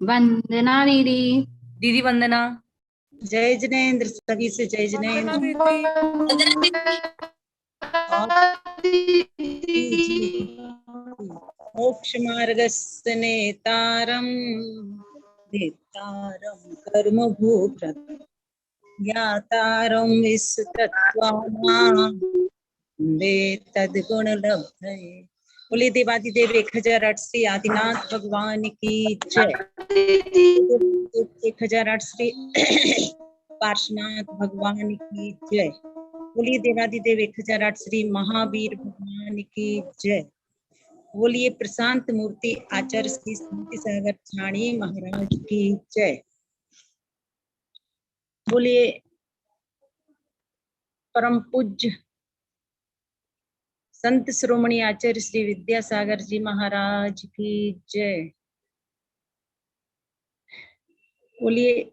वंदना दीदी। दीदी वंदना। जय जिनेंद्र, सभी से जय जिनेंद्र। मोक्ष मार्गस्य नेतारं नेतारं कर्म भूभृत ज्ञातारं विस्तत्त्वानां तद्गुण लब्धये। बोले देवादिदेव 1008 श्री आदिनाथ भगवान की जय। 1008 श्री पार्श्वनाथ भगवान की जय। बोलिए देवादिदेव 1008 श्री महावीर भगवान की जय। बोलिए प्रशांत मूर्ति आचार्य श्री शांति सागर छाणी महाराज की जय। बोलिए परम पूज्य संत श्रोमणी आचार्य श्री विद्यासागर जी महाराज की जय। बोलिए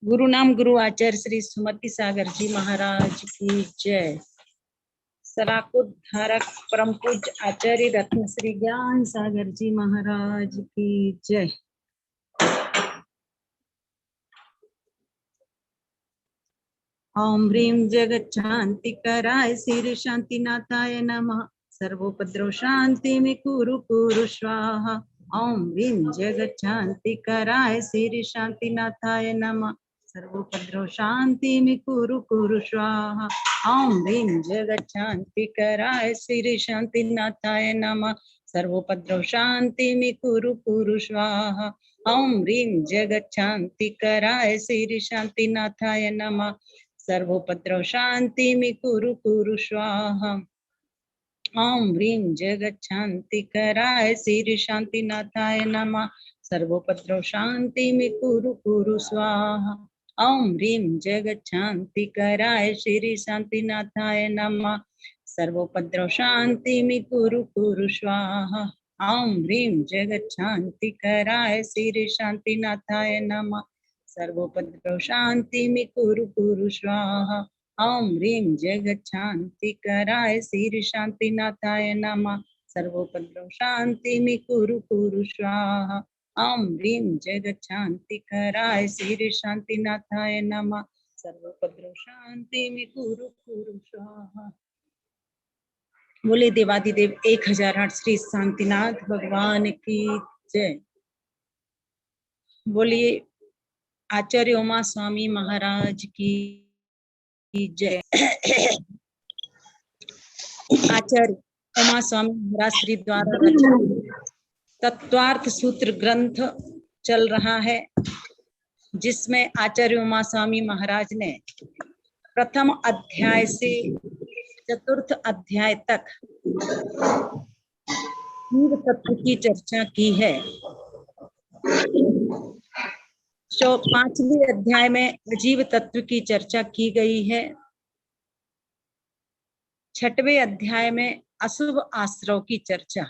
गुरु नाम गुरु आचार्य श्री सुमति सागर जी महाराज की जय। सराकोद्धारक परम पूज्य आचार्य रत्न श्री ज्ञान सागर जी महाराज की जय। ओम ह्रीं जगत शांति कराय श्री शांतिनाथाय नमः। सर्वोपद्रव शांति में कुरु कुरु स्वाहा। ओम ह्रीं जगत शांति कराय श्री शांतिनाथाय नमः। सर्वोपद्रव शांति में कुरु कुरु स्वाहा। ओम ह्रीं जगत शांति कराय श्री शांतिनाथाय नमः। सर्वोपद्रव शांति में कुरु कुरु स्वाहा। ओम ह्रीं जगत शांति कराय श्री शांतिनाथाय नमः। सर्वोपद्रव शांति में कुरु कुरु स्वाहा। ओम ह्रीं जगत शांति कराय श्री शांतिनाथाय नमः। सर्वोपद्रव शांति में कुरु कुरु स्वाहा। ओम ह्रीं जगत शांति कराय श्री शांतिनाथाय नमः। सर्वोपद्रव शांति में कुरु कुरु स्वाहा। ओम ह्रीं जगत शांति कराय श्री शांतिनाथाय नमः। सर्वोपद्रव शांति में कुरु कुरु स्वाहा। ओम ह्रीं जगत शांति कराय श्री शांतिनाथाय नमः। सर्वोपद्रव शांति में कुरु कुरु स्वाहा। ओम ह्रीं जगत शांति कराय श्री शांतिनाथाय नमः। सर्वोपद्रव शांति में कुरु कुरु स्वाहा। बोले देवादिदेव 1008 श्री शांतिनाथ भगवान की जय। बोलिए आचार्य उमा स्वामी महाराज की जय। आचार्य उमा स्वामी महाराज श्री द्वारा रचित तत्वार्थ सूत्र ग्रंथ चल रहा है, जिसमें आचार्य उमा स्वामी महाराज ने प्रथम अध्याय से चतुर्थ अध्याय तक जीव तत्व की चर्चा की है। तो 5वें अध्याय में अजीव तत्व की चर्चा की गई है। 6वें अध्याय में अशुभ आश्रव की चर्चा,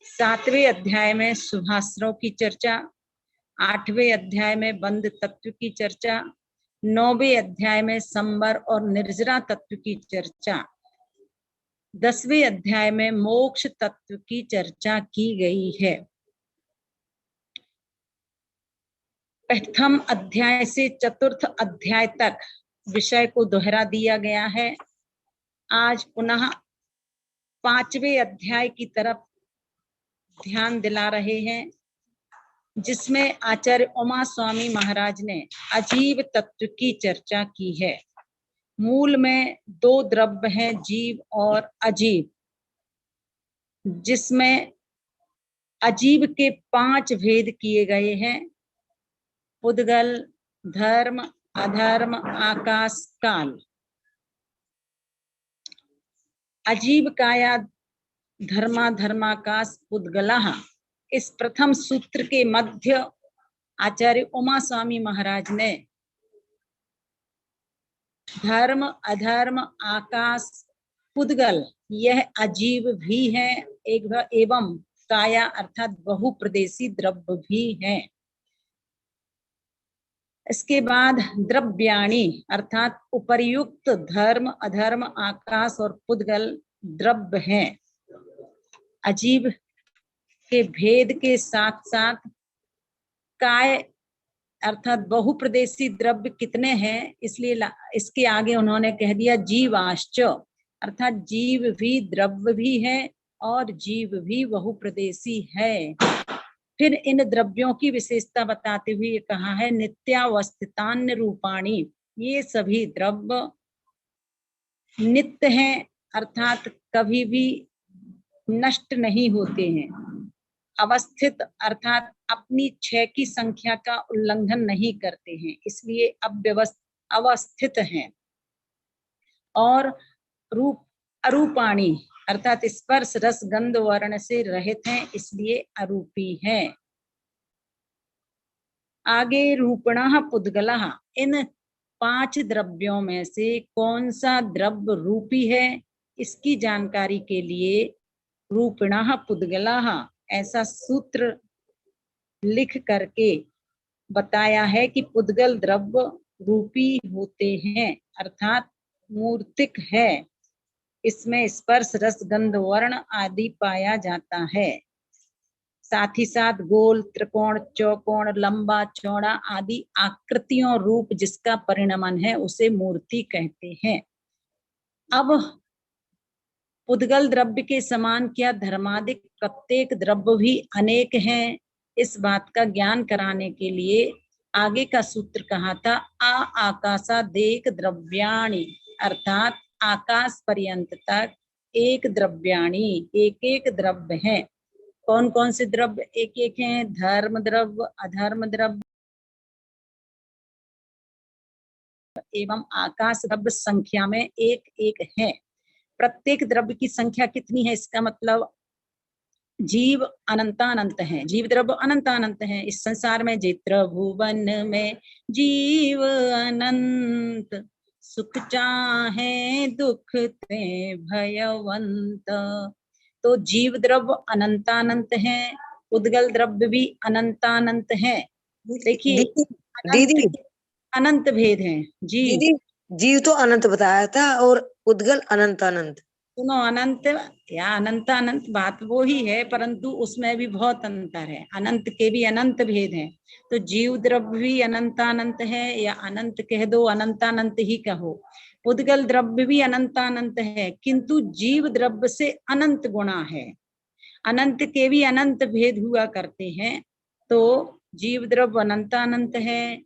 7वें अध्याय में शुभाश्रव की चर्चा, 8वें अध्याय में बंध तत्व की चर्चा, 9वें अध्याय में संवर और निर्जरा तत्व की चर्चा, 10वें अध्याय में मोक्ष तत्व की चर्चा की गई है। प्रथम अध्याय से चतुर्थ अध्याय तक विषय को दोहरा दिया गया है। आज पुनः 5वें अध्याय की तरफ ध्यान दिला रहे हैं, जिसमें आचार्य उमा स्वामी महाराज ने अजीव तत्व की चर्चा की है। मूल में 2 द्रव्य हैं, जीव और अजीव, जिसमें अजीव के 5 भेद किए गए हैं। उद्गल, धर्म, अधर्म, आकाश, काल। अजीव काया धर्मा धर्माकाश उद्गलः, इस प्रथम सूत्र के मध्य आचार्य उमा स्वामी महाराज ने धर्म, अधर्म, आकाश, उद्गल यह अजीव भी है एवं काया अर्थात बहुप्रदेशी द्रव्य भी है। इसके बाद द्रव्याणि अर्थात उपर्युक्त धर्म, अधर्म, आकाश और पुद्गल द्रव्य हैं। अजीब के भेद के साथ साथ काय अर्थात बहुप्रदेशी द्रव्य कितने हैं, इसलिए इसके आगे उन्होंने कह दिया जीवाश्च, अर्थात जीव भी द्रव्य भी है और जीव भी बहुप्रदेशी है। फिर इन द्रव्यों की विशेषता बताते हुए कहा है नित्यावस्थितान्य रूपाणी, ये सभी द्रव्य नित्य हैं, अर्थात कभी भी नष्ट नहीं होते हैं। अवस्थित अर्थात अपनी क्षय की संख्या का उल्लंघन नहीं करते हैं, इसलिए अवस्थित हैं। और रूप अरूपाणी अर्थात स्पर्श रस गंध वर्ण से रहित हैं, इसलिए अरूपी हैं। आगे रूपणः पुद्गलः, इन 5 द्रव्यों में से कौन सा द्रव्य रूपी है, इसकी जानकारी के लिए रूपिणः पुद्गलः ऐसा सूत्र लिख करके बताया है कि पुद्गल द्रव्य रूपी होते हैं, अर्थात मूर्तिक है। इसमें स्पर्श रस गंध वर्ण आदि पाया जाता है। साथ ही साथ गोल, त्रिकोण, चौकोण, लंबा, चौड़ा आदि आकृतियों रूप जिसका परिणमन है उसे मूर्ति कहते हैं। अब पुद्गल द्रव्य के समान क्या धर्मादिक प्रत्येक द्रव्य भी अनेक हैं, इस बात का ज्ञान कराने के लिए आगे का सूत्र कहा था आकाशादेक द्रव्याणि, अर्थात आकाश पर्यंत तक एक द्रव्याणि, एक एक द्रव्य हैं। कौन कौन से द्रव्य एक एक हैं? धर्म द्रव्य, अधर्म द्रव्य एवं आकाश द्रव्य संख्या में एक एक है। प्रत्येक द्रव्य की संख्या कितनी है, इसका मतलब जीव अनंतानंत है, जीव द्रव्य अनंतानंत है। इस संसार में जित्र भुवन में जीव अनंत, सुख चाहे दुख ते भयवंत। तो जीव द्रव्य अनंतानंत है, उद्गल द्रव्य भी अनंतानंत है। देखिए दीदी अनंत भेद है जी। दीदी जीव तो अनंत बताया था और उद्गल अनंत अनंत। सुनो, अनंत या अनंत अनंत बात वो ही है, परंतु उसमें भी बहुत अंतर है। अनंत के भी अनंत भेद हैं। तो जीव द्रव्य भी अनंतानंत है, या अनंत कह दो, अनंतानंत ही कहो। उद्गल द्रव्य भी अनंतानंत है, किंतु जीव द्रव्य से अनंत गुणा है। अनंत के भी अनंत भेद हुआ करते हैं। तो जीव द्रव्य अनंतानंत है।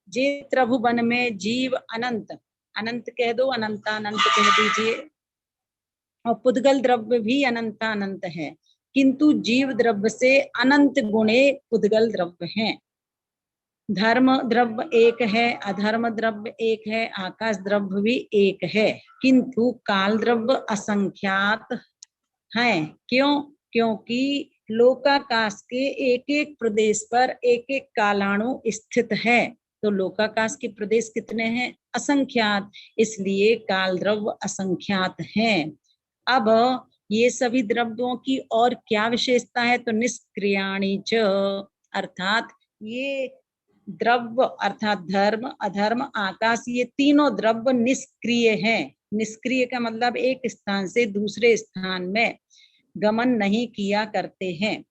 जे त्रिभुवन में जीव अनंत, अनंत कह दो, अनंतानंत कह दीजिए। और पुद्गल द्रव्य भी अनंतानंत है, किंतु जीव द्रव्य से अनंत गुणे पुद्गल द्रव्य हैं। धर्म द्रव्य एक है, अधर्म द्रव्य एक है, आकाश द्रव्य भी एक है, किंतु काल द्रव्य असंख्यात है। क्यों? क्योंकि लोकाकाश के एक एक प्रदेश पर एक एक कालाणु स्थित है। तो लोकाकाश के प्रदेश कितने हैं? असंख्यात, इसलिए काल द्रव्य असंख्यात हैं। अब ये सभी द्रव्यों की और क्या विशेषता है? तो निष्क्रियाणि च, अर्थात ये द्रव्य अर्थात धर्म अधर्म आकाश, ये तीनों द्रव्य निष्क्रिय हैं। निष्क्रिय का मतलब एक स्थान से दूसरे स्थान में गमन नहीं किया करते हैं।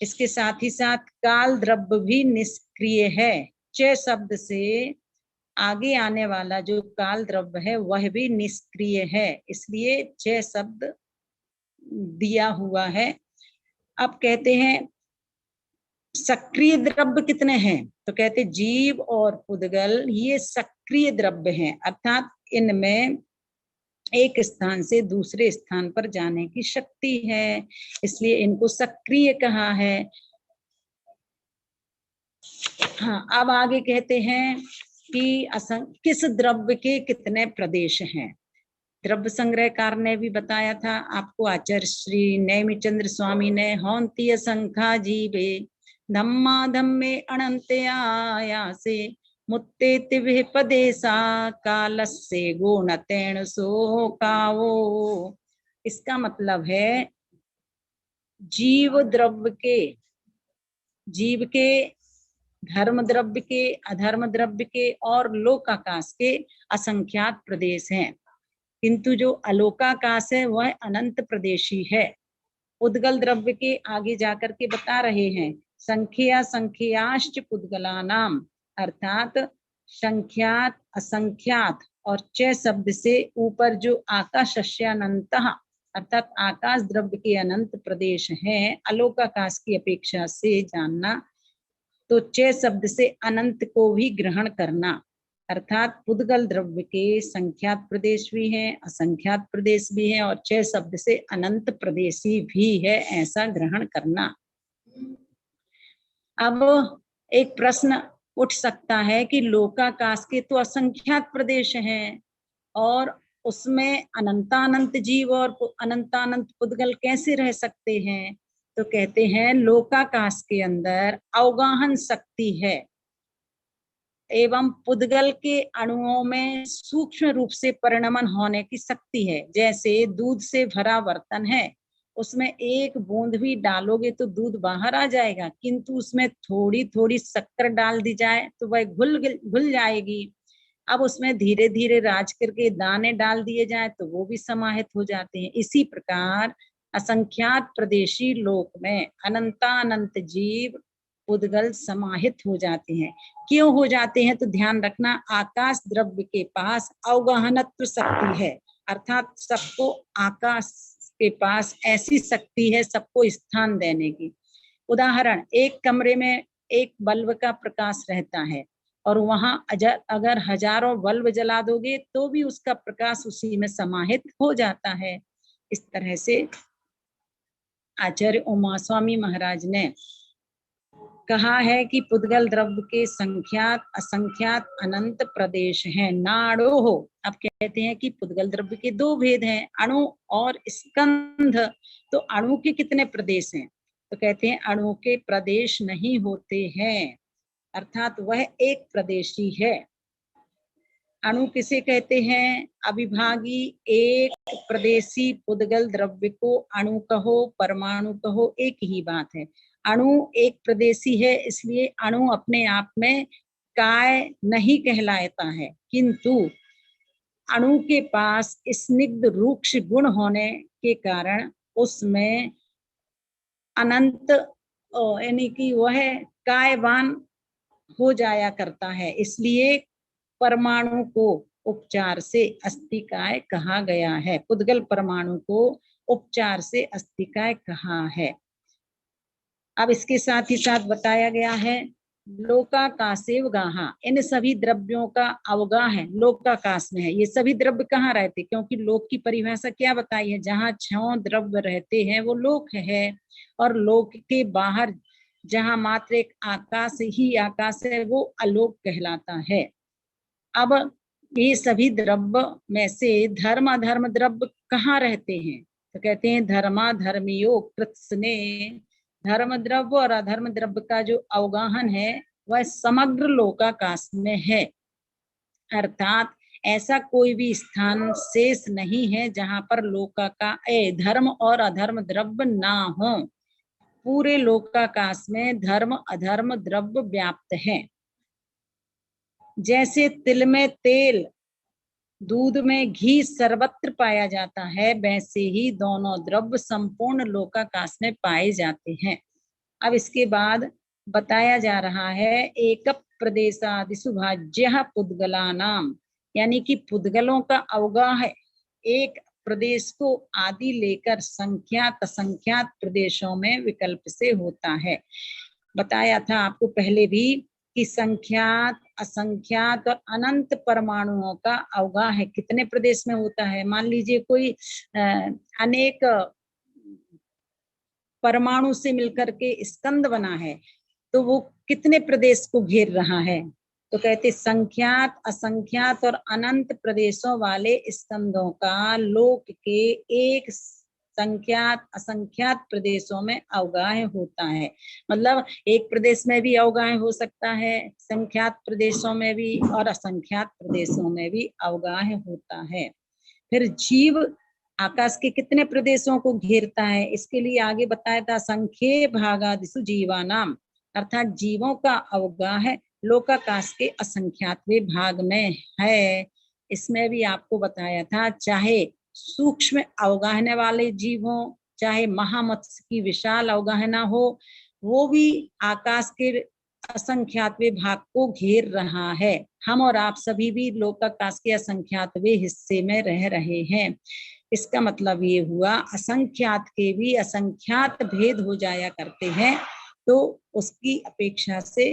इसके साथ ही साथ काल द्रव्य भी निष्क्रिय है। च शब्द से आगे आने वाला जो काल द्रव्य है वह भी निष्क्रिय है, इसलिए च शब्द दिया हुआ है। अब कहते हैं सक्रिय द्रव्य कितने हैं? तो कहते जीव और पुद्गल ये सक्रिय द्रव्य हैं, अर्थात इनमें एक स्थान से दूसरे स्थान पर जाने की शक्ति है, इसलिए इनको सक्रिय कहा है। हाँ, अब आगे कहते हैं कि किस द्रव्य के कितने प्रदेश हैं। द्रव्य संग्रहकार ने भी बताया था आपको, आचार्य श्री नेमिचंद्र स्वामी ने, हौंती असंख्या जीवे धम्मा धम्मे अनंत आयासे मुत्ते तिविह पदेसा कालस्य गुणतेन सो कावो। इसका मतलब है जीव द्रव्य के, जीव के, धर्म द्रव्य के, अधर्म द्रव्य के और लोकाकाश के असंख्यात प्रदेश हैं, किंतु जो अलोकाकाश है वह अनंत प्रदेशी है। उद्गल द्रव्य के आगे जाकर के बता रहे हैं, संख्या संख्याश्च पुद्गलानाम, अर्थात संख्यात असंख्यात और च शब्द से ऊपर जो आकाशस्यानंतः अर्थात आकाश द्रव्य के अनंत प्रदेश हैं, अलोकाकाश की अपेक्षा से जानना। तो च शब्द से अनंत को भी ग्रहण करना, अर्थात पुद्गल द्रव्य के संख्यात प्रदेश भी हैं, असंख्यात प्रदेश भी हैं और च शब्द से अनंत प्रदेशी भी है, ऐसा ग्रहण करना। अब एक प्रश्न उठ सकता है कि लोकाकाश के तो असंख्यात प्रदेश हैं और उसमें अनंतानंत जीव और अनंतानंत पुद्गल कैसे रह सकते हैं? तो कहते हैं लोकाकाश के अंदर अवगाहन शक्ति है एवं पुद्गल के अणुओं में सूक्ष्म रूप से परिणमन होने की शक्ति है। जैसे दूध से भरा बर्तन है, उसमें एक बूंद भी डालोगे तो दूध बाहर आ जाएगा, किंतु उसमें थोड़ी थोड़ी शक्कर डाल दी जाए तो वह घुल जाएगी। अब उसमें धीरे धीरे राज करके दाने डाल दिए जाए तो वो भी समाहित हो जाते हैं। इसी प्रकार असंख्यात प्रदेशी लोक में अनंतानंत जीव पुद्गल समाहित हो जाते हैं। क्यों हो जाते हैं? तो ध्यान रखना, आकाश द्रव्य के पास अवगाहनत्व शक्ति है, अर्थात सबको आकाश के पास ऐसी शक्ति है सबको स्थान देने की। उदाहरण, एक कमरे में एक बल्ब का प्रकाश रहता है और वहां अगर हजारों बल्ब जला दोगे तो भी उसका प्रकाश उसी में समाहित हो जाता है। इस तरह से आचार्य उमा स्वामी महाराज ने कहा है कि पुद्गल द्रव्य के संख्यात असंख्यात अनंत प्रदेश हैं। नाड़ो हो, अब कहते हैं कि पुद्गल द्रव्य के दो भेद हैं, अणु और स्कंध। तो अणु के कितने प्रदेश हैं? तो कहते हैं अणु के प्रदेश नहीं होते हैं, अर्थात वह एक प्रदेशी है। अणु किसे कहते हैं? अविभागी एक प्रदेशी पुद्गल द्रव्य को अणु कहो परमाणु कहो, एक ही बात है। अणु एक प्रदेशी है, इसलिए अणु अपने आप में काय नहीं कहलाता है, किंतु अणु के पास स्निग्ध रूक्ष गुण होने के कारण उसमें अनंत यानी कि वह कायवान हो जाया करता है, इसलिए परमाणु को उपचार से अस्थिकाय कहा गया है। पुद्गल परमाणु को उपचार से अस्थिकाय कहा है। अब इसके साथ ही साथ बताया गया है लोकाकाशेवगाहा, इन सभी द्रव्यों का अवगाह है लोकाकाश में है। ये सभी द्रव्य कहाँ रहते? क्योंकि लोक की परिभाषा क्या बताई है? जहाँ 6 द्रव्य रहते हैं वो लोक है, और लोक के बाहर जहाँ मात्र एक आकाश ही आकाश है वो अलोक कहलाता है। अब ये सभी द्रव्य में से धर्म अधर्म द्रव्य कहाँ रहते हैं? तो कहते हैं धर्मा धर्मियो कृत्स्ने, धर्म द्रव्य और अधर्म द्रव्य का जो अवगाहन है वह समग्र लोकाकाश में है, अर्थात ऐसा कोई भी स्थान शेष नहीं है जहां पर धर्म और अधर्म द्रव्य ना हो। पूरे लोकाकाश में धर्म अधर्म द्रव्य व्याप्त है। जैसे तिल में तेल, दूध में घी सर्वत्र पाया जाता है, वैसे ही दोनों द्रव्य संपूर्ण लोकाकाश में पाए जाते हैं। अब इसके बाद बताया जा रहा है एक प्रदेशादिषु भाज्य पुद्गलानाम, यानी कि पुद्गलों का अवगाह है एक प्रदेश को आदि लेकर संख्यात असंख्यात प्रदेशों में विकल्प से होता है। बताया था आपको पहले भी कि संख्यात असंख्यात और अनंत परमाणुओं का अवगाह है कितने प्रदेश में होता है। मान लीजिए कोई अनेक परमाणु से मिलकर के स्कंद बना है, तो वो कितने प्रदेश को घेर रहा है? तो कहते संख्यात असंख्यात और अनंत प्रदेशों वाले स्कंदों का लोक के एक संख्यात असंख्यात प्रदेशों में अवगाह होता है। मतलब एक प्रदेश में भी अवगाह हो सकता है, संख्यात प्रदेशों में भी और असंख्यात प्रदेशों में भी अवगाह होता है। फिर जीव आकाश के कितने प्रदेशों को घेरता है? इसके लिए आगे बताया था संख्ये भागादिषु जीवानाम, अर्थात जीवों का अवगाह लोकाकाश के असंख्यातवें भाग में है। इसमें भी आपको बताया था चाहे सूक्ष्म अवगाहने वाले जीव हों चाहे महामत्स्य की विशाल अवगाहना हो, वो भी आकाश के असंख्यातवें भाग को घेर रहा है। हम और आप सभी भी लोकाकाश के असंख्यातवें हिस्से में रह रहे हैं। इसका मतलब ये हुआ असंख्यात के भी असंख्यात भेद हो जाया करते हैं, तो उसकी अपेक्षा से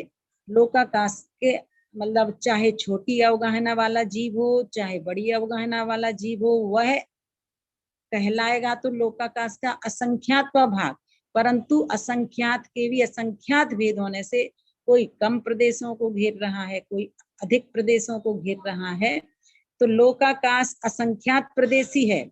लोकाकाश के मतलब चाहे छोटी अवगाहना वाला जीव हो चाहे बड़ी अवगाहना वाला जीव हो, वह कहलाएगा तो लोकाकाश का असंख्यात भाग। परंतु असंख्यात के भी असंख्यात भेद होने से कोई कम प्रदेशों को घेर रहा है, कोई अधिक प्रदेशों को घेर रहा है। तो लोकाकाश असंख्यात प्रदेशी है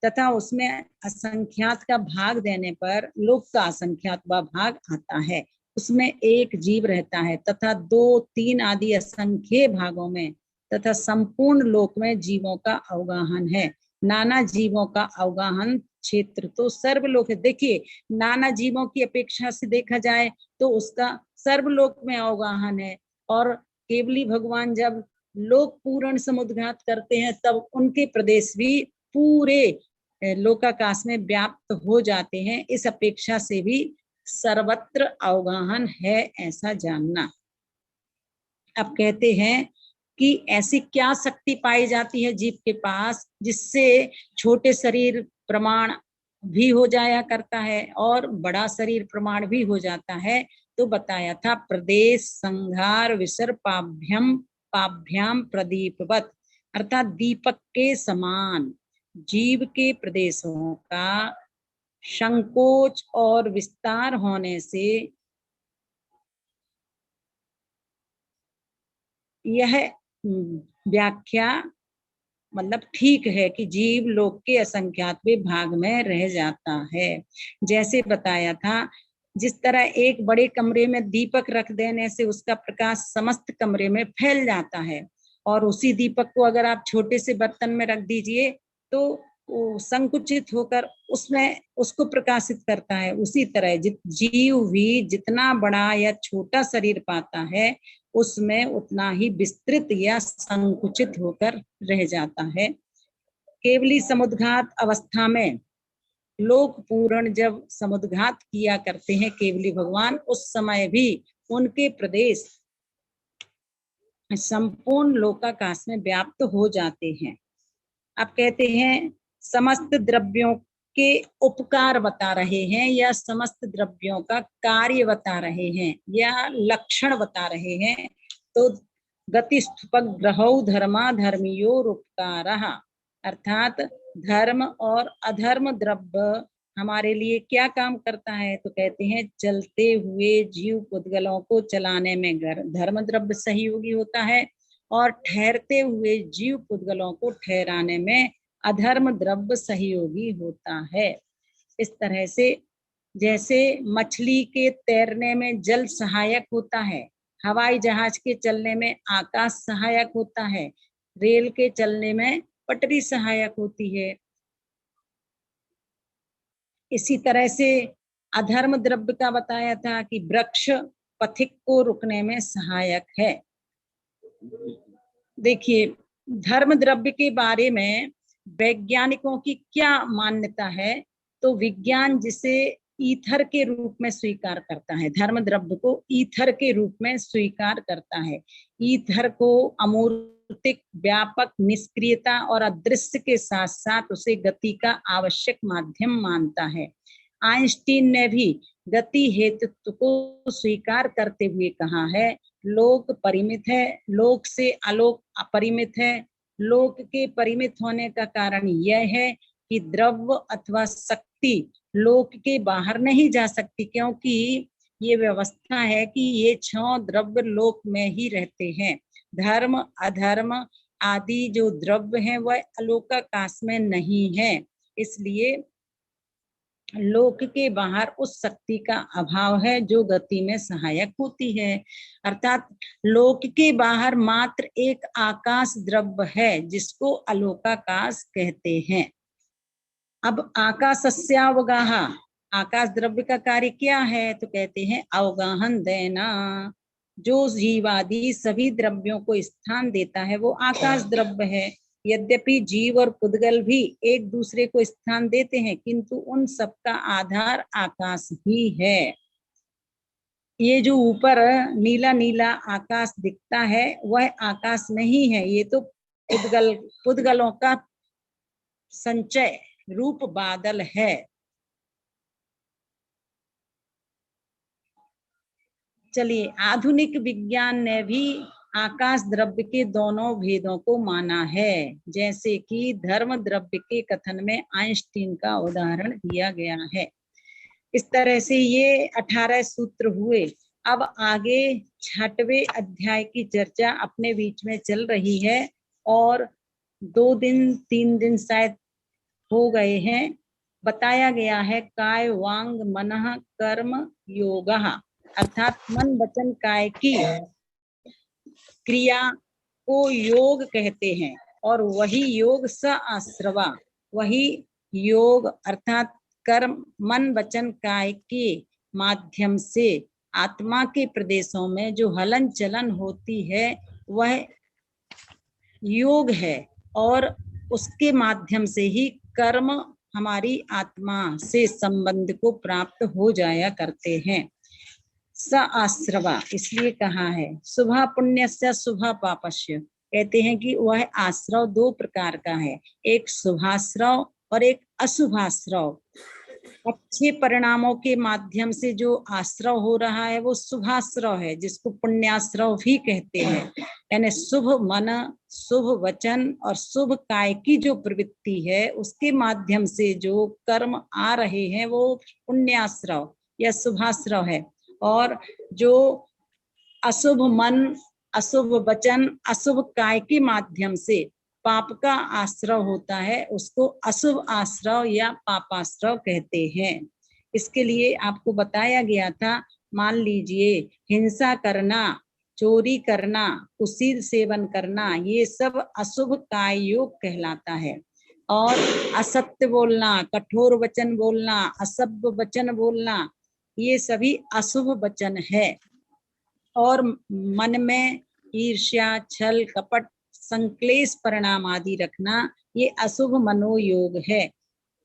तथा उसमें असंख्यात का भाग देने पर लोक का असंख्यात भाग आता है। उसमें एक जीव रहता है तथा 2, 3 आदि असंख्य भागों में तथा संपूर्ण लोक में जीवों का अवगाहन है। नाना जीवों का अवगाहन क्षेत्र तो सर्वलोक है। देखिए, नाना जीवों की अपेक्षा से देखा जाए तो उसका सर्वलोक में अवगाहन है, और केवली भगवान जब लोक पूर्ण समुद्घात करते हैं तब उनके प्रदेश भी पूरे लोकाकाश में व्याप्त हो जाते हैं। इस अपेक्षा से भी सर्वत्र अवगाहन है, ऐसा जानना। अब कहते हैं कि ऐसी क्या शक्ति पाई जाती है जीव के पास जिससे छोटे शरीर प्रमाण भी हो जाया करता है और बड़ा शरीर प्रमाण भी हो जाता है। तो बताया था प्रदेश संघार विसर पाभ्याम प्रदीपवत, अर्थात दीपक के समान जीव के प्रदेशों का संकोच और विस्तार होने से यह व्याख्या मतलब ठीक है कि जीव लोक के असंख्यातवें भाग में रह जाता है। जैसे बताया था, जिस तरह एक बड़े कमरे में दीपक रख देने से उसका प्रकाश समस्त कमरे में फैल जाता है, और उसी दीपक को अगर आप छोटे से बर्तन में रख दीजिए तो वो संकुचित होकर उसमें उसको प्रकाशित करता है। उसी तरह जीव भी जितना बड़ा या छोटा शरीर पाता है उसमें उतना ही विस्तृत या संकुचित होकर रह जाता है। केवली समुद्घात अवस्था में लोक पूर्ण जब समुद्घात किया करते हैं केवली भगवान, उस समय भी उनके प्रदेश संपूर्ण लोकाकाश में व्याप्त हो जाते हैं। अब कहते हैं समस्त द्रव्यों के उपकार बता रहे हैं या समस्त द्रव्यों का कार्य बता रहे हैं या लक्षण बता रहे हैं। तो गतिस्थुपग्रहौ धर्मा धर्मियोर उपकारः, अर्थात धर्म और अधर्म द्रव्य हमारे लिए क्या काम करता है। तो कहते हैं चलते हुए जीव पुद्गलों को चलाने में धर्म द्रव्य सहयोगी होता है, और ठहरते हुए जीव पुद्गलों को ठहराने में अधर्म द्रव्य सहयोगी होता है। इस तरह से जैसे मछली के तैरने में जल सहायक होता है, हवाई जहाज के चलने में आकाश सहायक होता है, रेल के चलने में पटरी सहायक होती है, इसी तरह से अधर्म द्रव्य का बताया था कि वृक्ष पथिक को रुकने में सहायक है। देखिए, धर्म द्रव्य के बारे में वैज्ञानिकों की क्या मान्यता है। तो विज्ञान जिसे ईथर के रूप में स्वीकार करता है, धर्म द्रव्य को ईथर के रूप में स्वीकार करता है। ईथर को अमूर्तिक, व्यापक, निष्क्रियता और अदृश्य के साथ साथ उसे गति का आवश्यक माध्यम मानता है। आइंस्टीन ने भी गति हेतुत्व को स्वीकार करते हुए कहा है, लोक परिमित है, लोक से आलोक अपरिमित है। लोक के परिमित होने का कारण यह है कि द्रव्य अथवा शक्ति लोक के बाहर नहीं जा सकती, क्योंकि ये व्यवस्था है कि ये 6 द्रव्य लोक में ही रहते हैं। धर्म अधर्म आदि जो द्रव्य हैं वह अलोकाकाश में नहीं है, इसलिए लोक के बाहर उस शक्ति का अभाव है जो गति में सहायक होती है। अर्थात लोक के बाहर मात्र एक आकाश द्रव्य है जिसको अलोकाकाश कहते हैं। अब आकाशस्यावगाह, आकाश द्रव्य का कार्य क्या है। तो कहते हैं अवगाहन देना। जो जीवादि सभी द्रव्यों को स्थान देता है वो आकाश द्रव्य है। यद्यपि जीव और पुद्गल भी एक दूसरे को स्थान देते हैं, किंतु उन सबका आधार आकाश ही है। ये जो ऊपर नीला नीला आकाश दिखता है वह आकाश नहीं है, ये तो पुद्गलों का संचय रूप बादल है। चलिए, आधुनिक विज्ञान ने भी आकाश द्रव्य के दोनों भेदों को माना है, जैसे कि धर्म द्रव्य के कथन में आइंस्टीन का उदाहरण दिया गया है। इस तरह से ये 18 सूत्र हुए। अब आगे 6वें अध्याय की चर्चा अपने बीच में चल रही है और 2 दिन 3 दिन शायद हो गए हैं। बताया गया है काय वांग मनः कर्म योगः, अर्थात मन वचन काय की क्रिया को योग कहते हैं और वही योग स आश्रवा, वही योग अर्थात कर्म मन वचन काय के माध्यम से आत्मा के प्रदेशों में जो हलन चलन होती है वह योग है और उसके माध्यम से ही कर्म हमारी आत्मा से संबंध को प्राप्त हो जाया करते हैं। स आश्रवा इसलिए कहा है। शुभा पुण्यस्य शुभा पापस्य, कहते हैं कि वह आश्रव 2 प्रकार का है, एक शुभाश्रव और एक अशुभाश्रव। अच्छे परिणामों के माध्यम से जो आश्रव हो रहा है वो शुभाश्रव है, जिसको पुण्याश्रव भी कहते हैं। यानी शुभ मन, शुभ वचन और शुभ काय की जो प्रवृत्ति है उसके माध्यम से जो कर्म आ रहे हैं वो पुण्याश्रव या शुभाश्रव है। और जो अशुभ मन, अशुभ वचन, अशुभ काय के माध्यम से पाप का आश्रव होता है उसको अशुभ आश्रव या पापाश्रव कहते हैं। इसके लिए आपको बताया गया था, मान लीजिए हिंसा करना, चोरी करना, कुसीद सेवन करना, ये सब अशुभ काय योग कहलाता है। और असत्य बोलना, कठोर वचन बोलना, असभ्य वचन बोलना, ये सभी अशुभ वचन है। और मन में ईर्ष्या, छल, कपट, संक्लेश परिणाम आदि रखना, ये अशुभ मनोयोग है।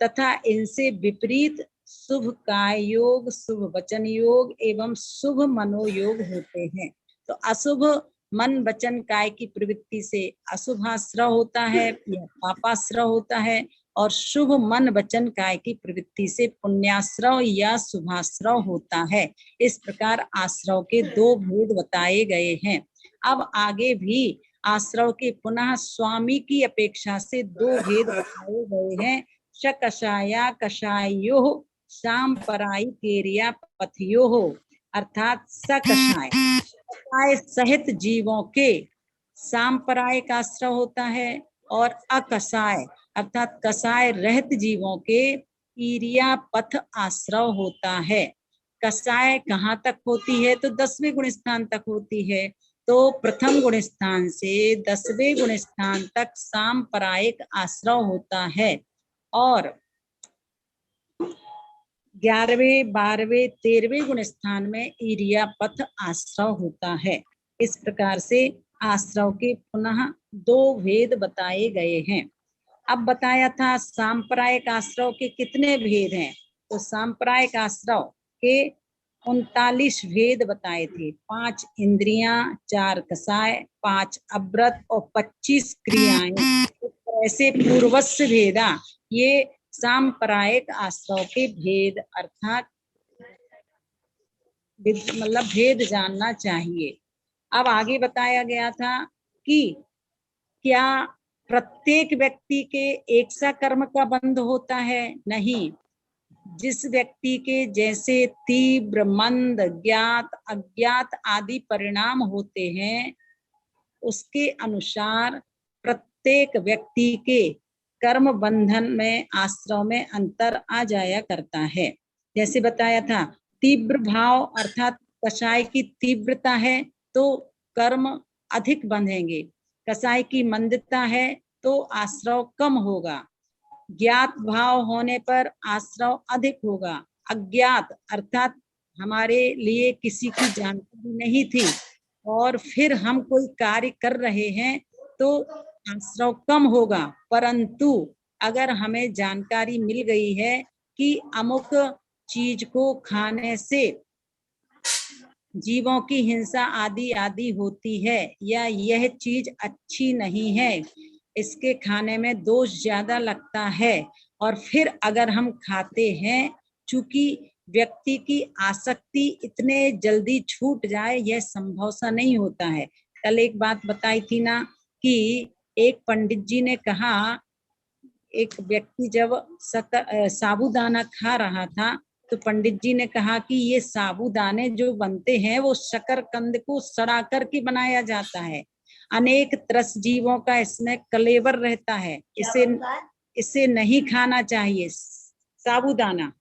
तथा इनसे विपरीत शुभ काय योग, शुभ वचन योग एवं शुभ मनोयोग होते हैं। तो अशुभ मन वचन काय की प्रवृत्ति से अशुभाश्रव होता है या पापाश्रव होता है, और शुभ मन वचन काय की प्रवृत्ति से पुण्याश्रव या शुभाश्रव होता है। इस प्रकार आश्रव के 2 भेद बताए गए हैं। अब आगे भी आश्रव के पुनः स्वामी की अपेक्षा से 2 भेद बताए गए हैं। शकशाया कषायो शाम पराई केरिया पथियो, अर्थात सकषाय कषाय सहित जीवों के सांप्रदायिक आश्रव होता है और अकषाय अर्थात कषाय रहित जीवों के ईरिया पथ आश्रव होता है। कषाय कहाँ तक होती है? तो 10वें गुण स्थान तक होती है। तो प्रथम गुण स्थान से 10वें गुण स्थान तक सांप्रदायिक आश्रव होता है और 11वें 12वें 13वें गुण स्थान में ईरिया पथ आश्रव होता है। इस प्रकार से आश्रव के पुनः 2 भेद बताए गए हैं। अब बताया था सांप्रदायिक आश्रव के कितने भेद हैं? तो सांप्रदायिक आश्रव के 39 भेद बताए थे। 5 इंद्रियां, 4 कषाय, 5 अव्रत और 25 क्रियाएं। ऐसे पूर्वस्य भेदा, ये सांप्रदायिक आश्रव के भेद अर्थात मतलब भेद जानना चाहिए। अब आगे बताया गया था कि क्या प्रत्येक व्यक्ति के एक सा कर्म का बंध होता है? नहीं। जिस व्यक्ति के जैसे तीव्र, मंद, ज्ञात, अज्ञात आदि परिणाम होते हैं उसके अनुसार प्रत्येक व्यक्ति के कर्म बंधन में, आश्रव में अंतर आ जाया करता है। जैसे बताया था, तीव्र भाव अर्थात कषाय की तीव्रता है तो कर्म अधिक बंधेंगे, कषाय की मंदता है तो आश्रव कम होगा, ज्ञात भाव होने पर आश्रव अधिक होगा, अज्ञात अर्थात हमारे लिए किसी की जानकारी नहीं थी और फिर हम कोई कार्य कर रहे हैं तो आश्रव कम होगा। परंतु अगर हमें जानकारी मिल गई है कि अमुक चीज को खाने से जीवों की हिंसा आदि आदि होती है, या यह चीज अच्छी नहीं है, इसके खाने में दोष ज्यादा लगता है, और फिर अगर हम खाते हैं, चूंकि व्यक्ति की आसक्ति इतने जल्दी छूट जाए यह संभव सा नहीं होता है। कल एक बात बताई थी ना कि एक पंडित जी ने कहा, एक व्यक्ति जब साबूदाना खा रहा था तो पंडित जी ने कहा कि ये साबूदाने जो बनते हैं वो शकरकंद को सड़ा कर के बनाया जाता है, अनेक त्रस जीवों का इसमें कलेवर रहता है, इसे नहीं खाना चाहिए साबूदाना।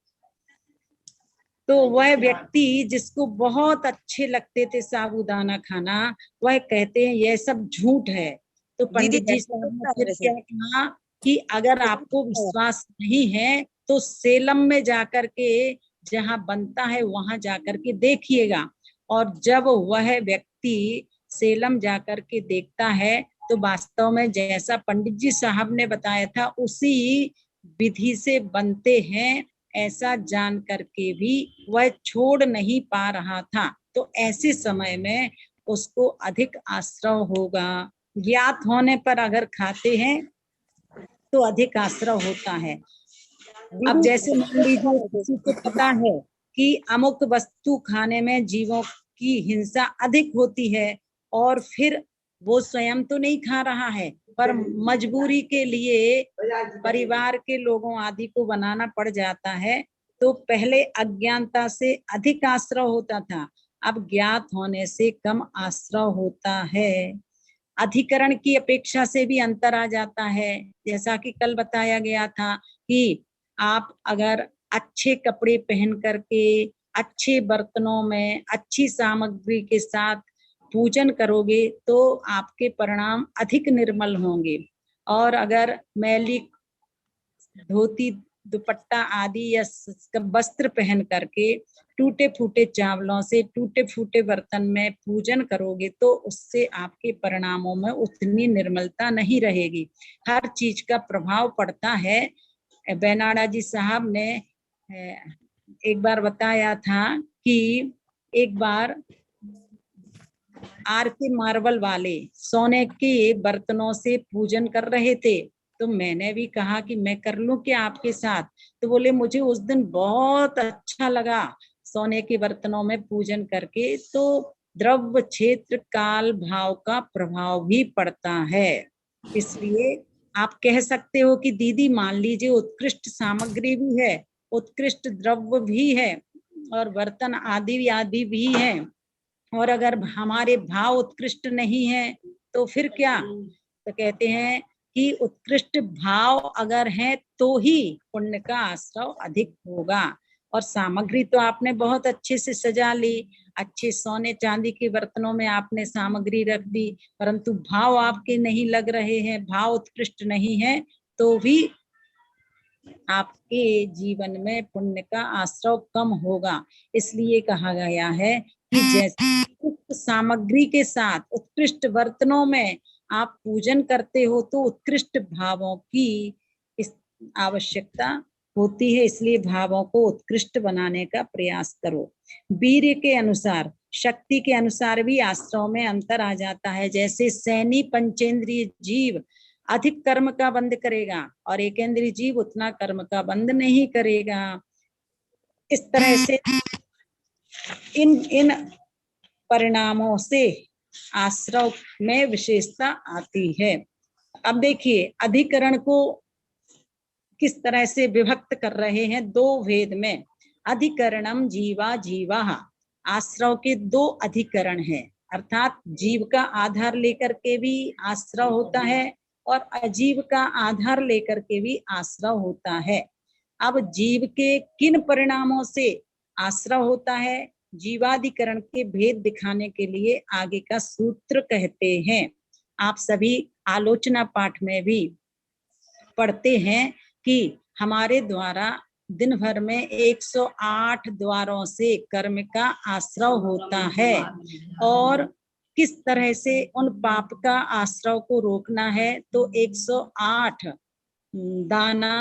तो वह व्यक्ति जिसको बहुत अच्छे लगते थे साबूदाना खाना, वह कहते हैं यह सब झूठ है। तो पंडित जी साहब ने फिर क्या कहा कि अगर आपको विश्वास नहीं है तो सेलम में जाकर के जहाँ बनता है वहां जाकर के देखिएगा। और जब वह व्यक्ति सेलम जाकर के देखता है तो वास्तव में जैसा पंडित जी साहब ने बताया था उसी विधि से बनते हैं, ऐसा जान करके भी वह छोड़ नहीं पा रहा था। तो ऐसे समय में उसको अधिक आश्रव होगा। ज्ञात होने पर अगर खाते हैं तो अधिक आश्रव होता है। अब जैसे मान लीजिए किसी को पता है कि अमुक वस्तु खाने में जीवों की हिंसा अधिक होती है, और फिर वो स्वयं तो नहीं खा रहा है पर मजबूरी के लिए परिवार के लोगों आदि को बनाना पड़ जाता है, तो पहले अज्ञानता से अधिक आश्रव होता था, अब ज्ञात होने से कम आश्रव होता है। अधिकरण की अपेक्षा से भी अंतर आ जाता है। जैसा कि कल बताया गया था कि आप अगर अच्छे कपड़े पहन करके अच्छे बर्तनों में अच्छी सामग्री के साथ पूजन करोगे तो आपके परिणाम अधिक निर्मल होंगे, और अगर मैली धोती दुपट्टा आदि या वस्त्र पहन करके टूटे फूटे चावलों से टूटे फूटे बर्तन में पूजन करोगे तो उससे आपके परिणामों में उतनी निर्मलता नहीं रहेगी। हर चीज का प्रभाव पड़ता है। बेनाडा जी साहब ने एक बार बताया था कि एक बार आर के मार्बल वाले सोने के बर्तनों से पूजन कर रहे थे, तो मैंने भी कहा कि मैं कर लूं क्या आपके साथ। तो बोले मुझे उस दिन बहुत अच्छा लगा सोने के बर्तनों में पूजन करके। तो द्रव्य क्षेत्र काल भाव का प्रभाव भी पड़ता है। इसलिए आप कह सकते हो कि दीदी मान लीजिए उत्कृष्ट सामग्री भी है, उत्कृष्ट द्रव्य भी है और बर्तन आदि आदि भी है, और अगर हमारे भाव उत्कृष्ट नहीं है तो फिर क्या। तो कहते हैं कि उत्कृष्ट भाव अगर है तो ही पुण्य का आश्रव अधिक होगा। और सामग्री तो आपने बहुत अच्छे से सजा ली, अच्छे सोने चांदी के बर्तनों में आपने सामग्री रख दी, परंतु भाव आपके नहीं लग रहे हैं, भाव उत्कृष्ट नहीं है, तो भी आपके जीवन में पुण्य का आश्रव कम होगा। इसलिए कहा गया है कि जैसे उत्कृष्ट सामग्री के साथ उत्कृष्ट बर्तनों में आप पूजन करते हो तो उत्कृष्ट भावों की इस आवश्यकता होती है, इसलिए भावों को उत्कृष्ट बनाने का प्रयास करो। वीर्य के अनुसार, शक्ति के अनुसार भी आश्रव में अंतर आ जाता है। जैसे सैनी पंचेंद्रिय जीव अधिक कर्म का बंध करेगा और एकेंद्रीय जीव उतना कर्म का बंध नहीं करेगा। इस तरह से इन परिणामों से आश्रव में विशेषता आती है। अब देखिए अधिकरण को किस तरह से विभक्त कर रहे हैं दो भेद में। अधिकरणम जीवा जीवा, आश्रव के दो अधिकरण हैं, अर्थात जीव का आधार लेकर के भी आश्रव होता है और अजीव का आधार लेकर के भी आश्रव होता है। अब जीव के किन परिणामों से आश्रव होता है, जीवाधिकरण के भेद दिखाने के लिए आगे का सूत्र कहते हैं। आप सभी आलोचना पाठ में भी पढ़ते हैं कि हमारे द्वारा दिन भर में 108 द्वारों से कर्म का आश्रव होता है, और किस तरह से उन पाप का आश्रव को रोकना है, तो 108 दाना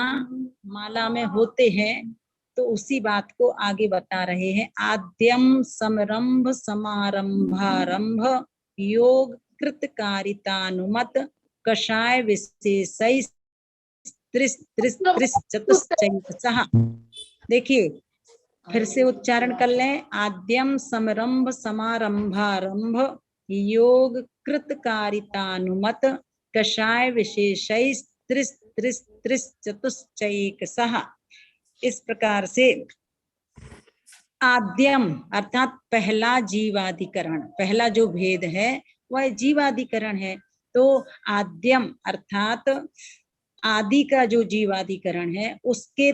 माला में होते हैं। तो उसी बात को आगे बता रहे हैं। आद्यम समरंभ समारंभारंभ योग कृतकारितानुमत कषाय विशेषै त्रिस त्रिस त्रिस चतुश्चैतसः। देखिए फिर से उच्चारण कर लें। आद्यम समरंभ समारंभारंभ योग कृतकारितानुमत कषाय विशेषै त्रिस त्रिस त्रिस चतुश्चैतसः। इस प्रकार से आद्यम अर्थात पहला जीवाधिकरण, पहला जो भेद है वह जीवाधिकरण है। तो आद्यम अर्थात आदि का जो जीवाधिकरण है उसके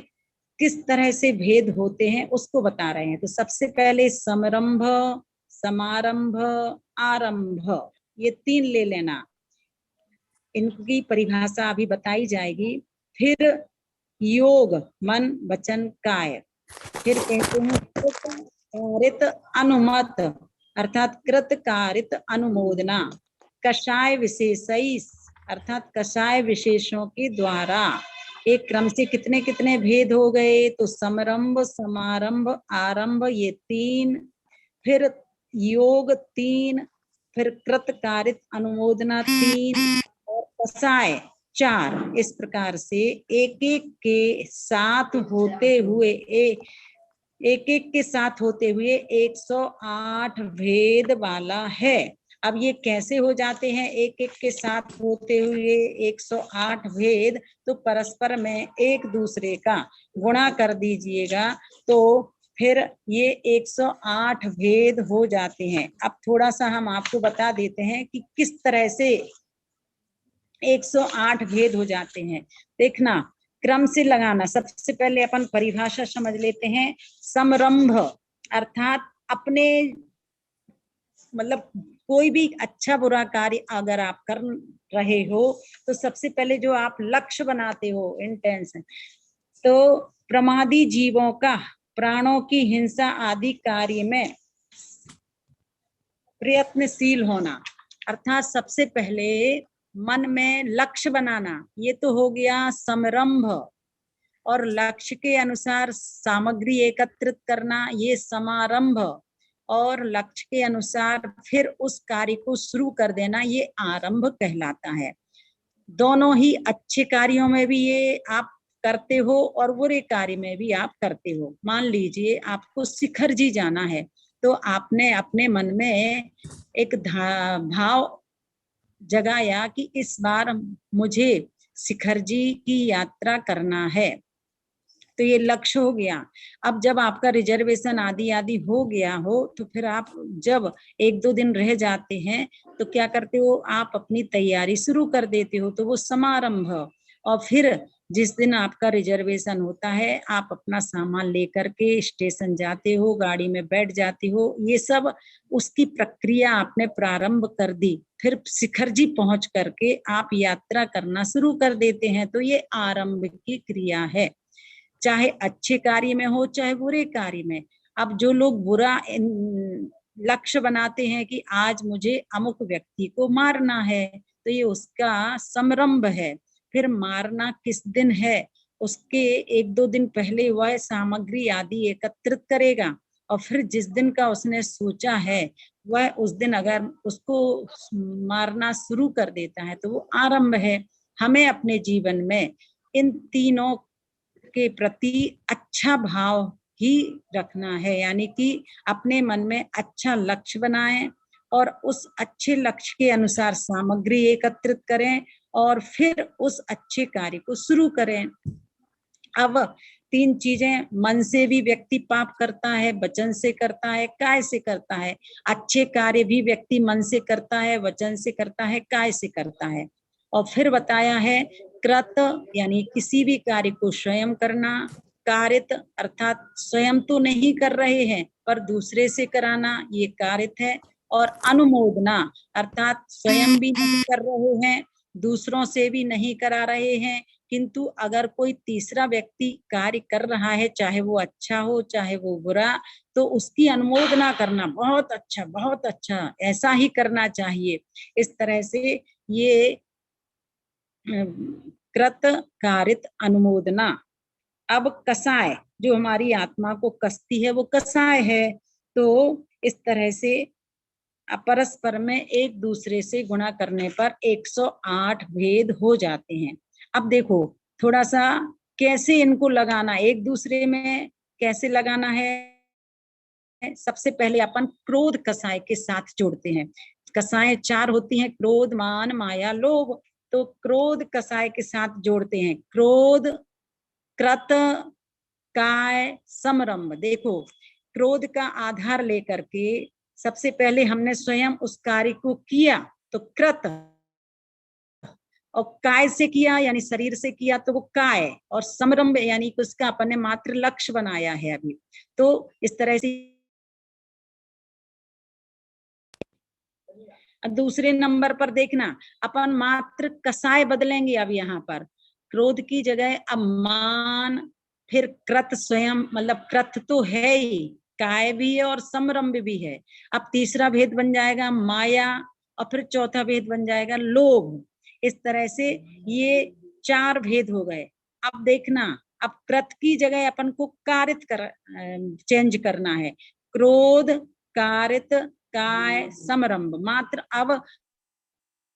किस तरह से भेद होते हैं उसको बता रहे हैं। तो सबसे पहले समरंभ, समारंभ, आरंभ, ये 3 ले लेना, इनकी परिभाषा अभी बताई जाएगी। फिर योग मन वचन काय, फिर कहते हैं कृतकारित अनुमत अर्थात कृतकारित अनुमोदना, कषाय विशेषै अर्थात कषाय विशेषों के द्वारा। एक क्रम से कितने कितने भेद हो गए, तो समरंभ, समारंभ, आरंभ ये 3, फिर योग 3, फिर कृतकारित अनुमोदना 3 और कषाय 4। इस प्रकार से एक एक के साथ होते हुए एक एक के साथ होते हुए 108 भेद वाला है। अब ये कैसे हो जाते हैं एक एक के साथ होते हुए 108 भेद, तो परस्पर में एक दूसरे का गुणा कर दीजिएगा तो फिर ये 108 भेद हो जाते हैं। अब थोड़ा सा हम आपको बता देते हैं कि किस तरह से 108 भेद हो जाते हैं। देखना क्रम से लगाना। सबसे पहले अपन परिभाषा समझ लेते हैं। समरंभ अर्थात अपने मतलब कोई भी अच्छा बुरा कार्य अगर आप कर रहे हो तो सबसे पहले जो आप लक्ष्य बनाते हो इंटेंशन, तो प्रमादी जीवों का प्राणों की हिंसा आदि कार्य में प्रयत्नशील होना, अर्थात सबसे पहले मन में लक्ष्य बनाना, ये तो हो गया समरंभ। और लक्ष्य के अनुसार सामग्री एकत्रित करना, ये समारंभ। और लक्ष्य के अनुसार फिर उस कार्य को शुरू कर देना, ये आरंभ कहलाता है। दोनों ही अच्छे कार्यों में भी ये आप करते हो और बुरे कार्य में भी आप करते हो। मान लीजिए आपको शिखर जी जाना है, तो आपने अपने मन में एक भाव जगाया कि इस बार मुझे शिखर जी की यात्रा करना है, तो ये लक्ष्य हो गया। अब जब आपका रिजर्वेशन आदि आदि हो गया हो, तो फिर आप जब 1-2 दिन रह जाते हैं तो क्या करते हो, आप अपनी तैयारी शुरू कर देते हो, तो वो समारंभ। और फिर जिस दिन आपका रिजर्वेशन होता है आप अपना सामान लेकर के स्टेशन जाते हो, गाड़ी में बैठ जाते हो, ये सब उसकी प्रक्रिया आपने प्रारंभ कर दी। फिर शिखर जी पहुंच करके आप यात्रा करना शुरू कर देते हैं, तो ये आरंभ की क्रिया है, चाहे अच्छे कार्य में हो चाहे बुरे कार्य में। अब जो लोग बुरा लक्ष्य बनाते हैं कि आज मुझे अमुक व्यक्ति को मारना है, तो ये उसका समरंभ है। फिर मारना किस दिन है, उसके 1-2 दिन पहले वह सामग्री आदि एकत्रित करेगा, और फिर जिस दिन का उसने सोचा है वह उस दिन अगर उसको मारना शुरू कर देता है तो वो आरंभ है। हमें अपने जीवन में इन तीनों के प्रति अच्छा भाव ही रखना है, यानी कि अपने मन में अच्छा लक्ष्य बनाएं और उस अच्छे लक्ष्य के अनुसार सामग्री एकत्रित करें और फिर उस अच्छे कार्य को शुरू करें। अब 3 चीजें, मन से भी व्यक्ति पाप करता है, वचन से करता है, काय से करता है। अच्छे कार्य भी व्यक्ति मन से करता है, वचन से करता है, काय से करता है। और फिर बताया है कृत यानी किसी भी कार्य को स्वयं करना, कारित अर्थात स्वयं तो नहीं कर रहे हैं पर दूसरे से कराना, ये कारित है। और अनुमोदना अर्थात स्वयं भी नहीं कर रहे हैं, दूसरों से भी नहीं करा रहे हैं, किंतु अगर कोई तीसरा व्यक्ति कार्य कर रहा है, चाहे वो अच्छा हो चाहे वो बुरा, तो उसकी अनुमोदना करना, बहुत अच्छा ऐसा ही करना चाहिए। इस तरह से ये कृत कारित अनुमोदना। अब कसाय, जो हमारी आत्मा को कसती है वो कसाय है। तो इस तरह से परस्पर में एक दूसरे से गुणा करने पर 108 भेद हो जाते हैं। अब देखो थोड़ा सा कैसे इनको लगाना, एक दूसरे में कैसे लगाना है। सबसे पहले अपन क्रोध कसाय के साथ जोड़ते हैं। कसाय 4 होती हैं, क्रोध, मान, माया, लोभ। तो क्रोध कसाय के साथ जोड़ते हैं। क्रोध, कृत, काय, समरंभ। देखो क्रोध का आधार लेकर के सबसे पहले हमने स्वयं उस कार्य को किया तो कृत, और काय से किया यानी शरीर से किया तो वो काय, और समरंभ यानी कि उसका अपन ने मात्र लक्ष्य बनाया है अभी। तो इस तरह से दूसरे नंबर पर देखना, अपन मात्र कसाय बदलेंगे। अब यहाँ पर क्रोध की जगह अब मान, फिर कृत स्वयं, मतलब कृत तो है ही, काय भी है और समरंभ भी है। अब तीसरा भेद बन जाएगा माया, और फिर चौथा भेद बन जाएगा लोभ। इस तरह से ये 4 भेद हो गए। अब देखना, अब कृत की जगह अपन को कारित चेंज करना है। क्रोध, कारित, काय, समरंभ। मात्र अब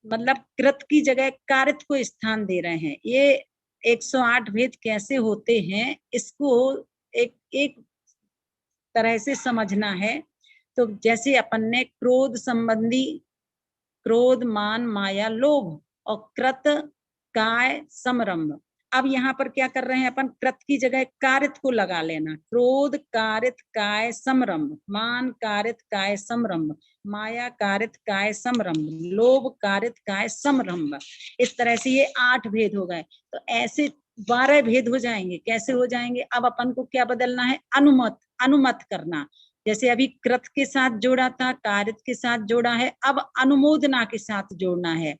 मतलब कृत की जगह कारित को स्थान दे रहे हैं। ये 108 भेद कैसे होते हैं, इसको एक एक तरह से समझना है। तो जैसे अपन ने क्रोध संबंधी क्रोध, मान, माया, लोभ, और कृत, काय, समरंभ। अब यहाँ पर क्या कर रहे हैं अपन, कृत की जगह कारित को लगा लेना। क्रोध, कारित, काय, समरंभ। मान, कारित, काय, समरंभ। माया, कारित, काय, समरंभ। लोभ, कारित, काय, समरंभ। इस तरह से ये 8 भेद हो गए। तो ऐसे 12 भेद हो जाएंगे। कैसे हो जाएंगे, अब अपन को क्या बदलना है, अनुमत करना। जैसे अभी कृत के साथ जोड़ा था, कारित के साथ जोड़ा है, अब अनुमोदना के साथ जोड़ना है।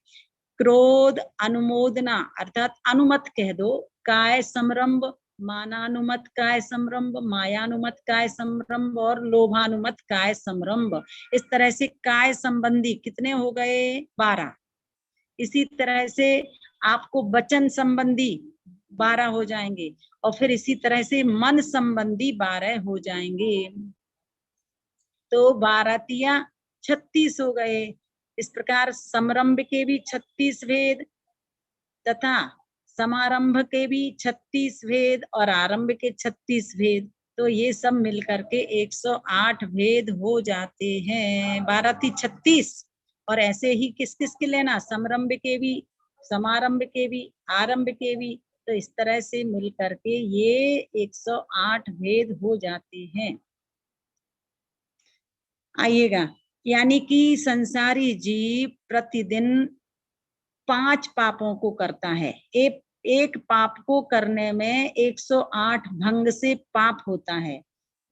क्रोध अनुमोदना अर्थात अनुमत कह दो। काय समरंभ, मानानुमत काय समरंभ, मायानुमत काय समरंभ, और लोभानुमत काय समरंभ। इस तरह से काय संबंधी कितने हो गए, 12। इसी तरह से आपको वचन संबंधी 12 हो जाएंगे, और फिर इसी तरह से मन संबंधी 12 हो जाएंगे। तो 12 तिया 36 हो गए। इस प्रकार समरंभ के भी 36 भेद, तथा समारंभ के भी 36 भेद, और आरंभ के 36 भेद। तो ये सब मिलकर के 108 भेद हो जाते हैं। 12 × 36। और ऐसे ही किस किस के लेना, समरंभ के भी, समारंभ के भी, आरंभ के भी। तो इस तरह से मिलकर के ये 108 भेद हो जाते हैं। आइएगा, यानी कि संसारी जीव प्रतिदिन 5 पापों को करता है। एक पाप को करने में 108 भंग से पाप होता है।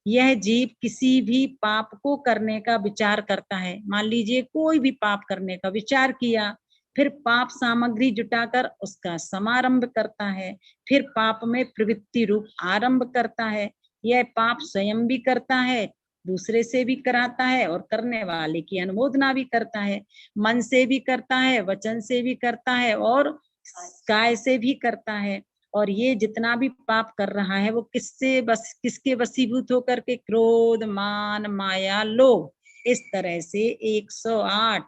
यह जीव किसी भी पाप को करने का विचार करता है। मान लीजिए कोई भी पाप करने का विचार किया, फिर पाप सामग्री जुटाकर उसका समारंभ करता है, फिर पाप में प्रवृत्ति रूप आरंभ करता है। यह पाप स्वयं भी करता है, दूसरे से भी कराता है, और करने वाले की अनुमोदना भी करता है। मन से भी करता है, वचन से भी करता है, और काय से भी करता है। और ये जितना भी पाप कर रहा है वो किसके वशीभूत होकर के, क्रोध, मान, माया, लोभ। इस तरह से 108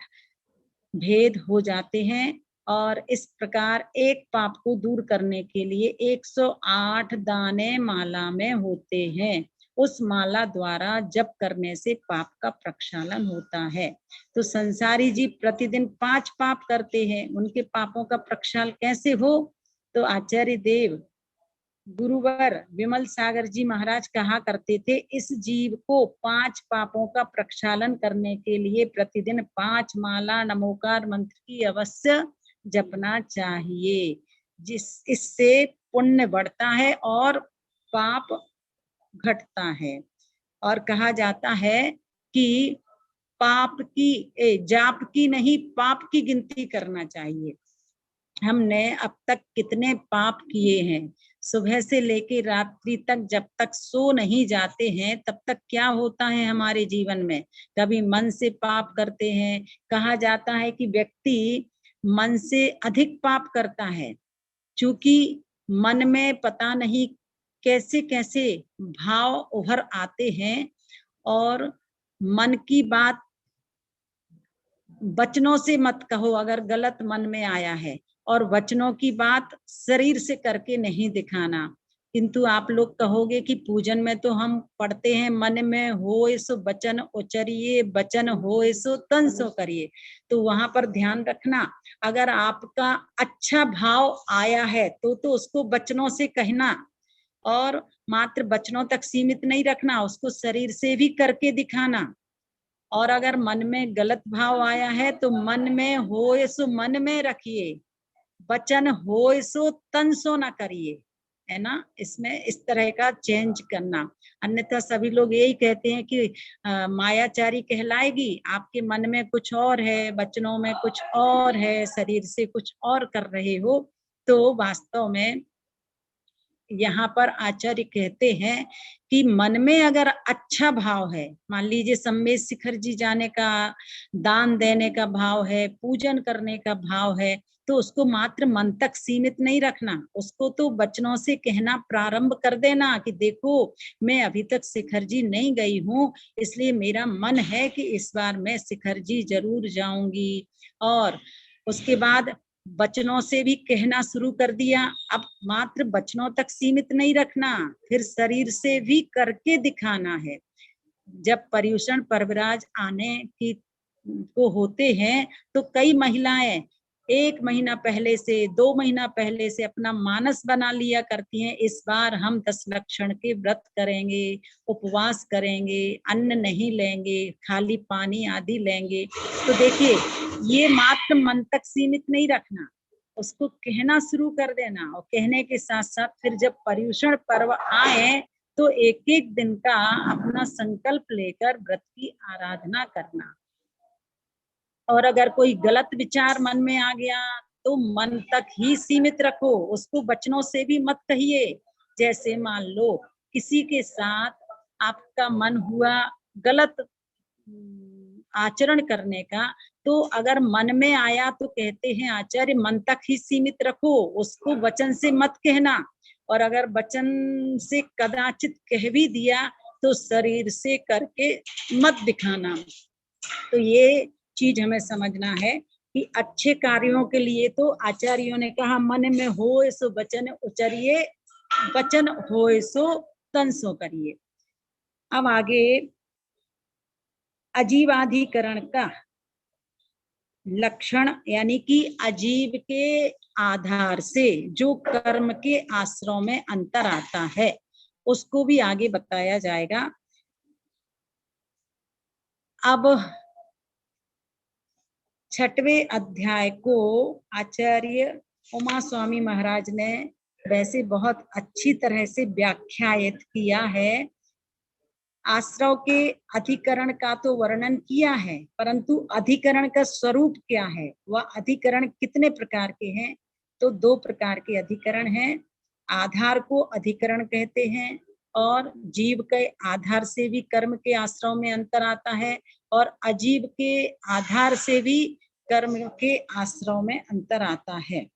भेद हो जाते हैं। और इस प्रकार एक पाप को दूर करने के लिए 108 दाने माला में होते हैं। उस माला द्वारा जप करने से पाप का प्रक्षालन होता है। तो संसारी जीव प्रतिदिन 5 पाप करते हैं। उनके पापों का प्रक्षालन कैसे हो, तो आचार्य देव गुरुवर विमल सागर जी महाराज कहा करते थे, इस जीव को 5 पापों का प्रक्षालन करने के लिए प्रतिदिन 5 माला नमोकार मंत्र की अवश्य जपना चाहिए। इससे पुण्य बढ़ता है और पाप घटता है। और कहा जाता है कि जाप की नहीं, पाप की गिनती करना चाहिए। हमने अब तक कितने पाप किए हैं। सुबह से लेके रात्रि तक जब तक सो नहीं जाते हैं तब तक क्या होता है हमारे जीवन में। कभी मन से पाप करते हैं। कहा जाता है कि व्यक्ति मन से अधिक पाप करता है, क्योंकि मन में पता नहीं कैसे कैसे भाव उभर आते हैं, और मन की बात वचनों से मत कहो अगर गलत मन में आया है, और वचनों की बात शरीर से करके नहीं दिखाना। किंतु आप लोग कहोगे कि पूजन में तो हम पढ़ते हैं मन में होए सो वचन उचरिए, वचन होए सो तन सो करिए। तो वहां पर ध्यान रखना, अगर आपका अच्छा भाव आया है तो उसको वचनों से कहना, और मात्र वचनों तक सीमित नहीं रखना, उसको शरीर से भी करके दिखाना। और अगर मन में गलत भाव आया है तो मन में होए सो मन में रखिए, वचन होए सो तन सो ना करिए, है ना। इसमें इस तरह का चेंज करना। अन्यथा सभी लोग यही कहते हैं कि मायाचारी कहलाएगी, आपके मन में कुछ और है, वचनों में कुछ और है, शरीर से कुछ और कर रहे हो। तो वास्तव में यहाँ पर आचार्य कहते हैं कि मन में अगर अच्छा भाव है, मान लीजिए सम्मेद शिखर जी जाने का, दान देने का भाव है, पूजन करने का भाव है, तो उसको मात्र मन तक सीमित नहीं रखना, उसको तो वचनों से कहना प्रारंभ कर देना कि देखो मैं अभी तक शिखर जी नहीं गई हूँ, इसलिए मेरा मन है कि इस बार मैं शिखर जी जरूर जाऊंगी। और उसके बाद वचनों से भी कहना शुरू कर दिया। अब मात्र वचनों तक सीमित नहीं रखना, फिर शरीर से भी करके दिखाना है। जब पर्युषण पर्वराज आने की को होते हैं तो कई महिलाएं 1 महीना पहले से 2 महीना पहले से अपना मानस बना लिया करती हैं, इस बार हम 10 लक्षण के व्रत करेंगे, उपवास करेंगे, अन्न नहीं लेंगे, खाली पानी आदि लेंगे। तो देखिए ये मात्र मन तक सीमित नहीं रखना, उसको कहना शुरू कर देना, और कहने के साथ साथ फिर जब पर्युषण पर्व आए तो एक एक दिन का अपना संकल्प लेकर व्रत की आराधना करना। और अगर कोई गलत विचार मन में आ गया तो मन तक ही सीमित रखो, उसको वचनों से भी मत कहिए। जैसे मान लो किसी के साथ आपका मन हुआ गलत आचरण करने का, तो अगर मन में आया तो कहते हैं आचार्य मन तक ही सीमित रखो, उसको वचन से मत कहना। और अगर वचन से कदाचित कह भी दिया तो शरीर से करके मत दिखाना। तो ये चीज हमें समझना है कि अच्छे कार्यों के लिए तो आचार्यों ने कहा मन में होए सो वचन उचरिए, वचन होए सो तन सो करिए। अब आगे अजीवाधिकरण का लक्षण, यानी कि अजीव के आधार से जो कर्म के आश्रय में अंतर आता है उसको भी आगे बताया जाएगा। अब 6वें अध्याय को आचार्य उमा स्वामी महाराज ने वैसे बहुत अच्छी तरह से व्याख्यायित किया है। आश्रव के अधिकरण का तो वर्णन किया है, परंतु अधिकरण का स्वरूप क्या है, वह अधिकरण कितने प्रकार के हैं। तो 2 प्रकार के अधिकरण हैं। आधार को अधिकरण कहते हैं, और जीव के आधार से भी कर्म के आश्रव में अंतर आता है, और अजीव के आधार से भी कर्म के आश्रव में अंतर आता है।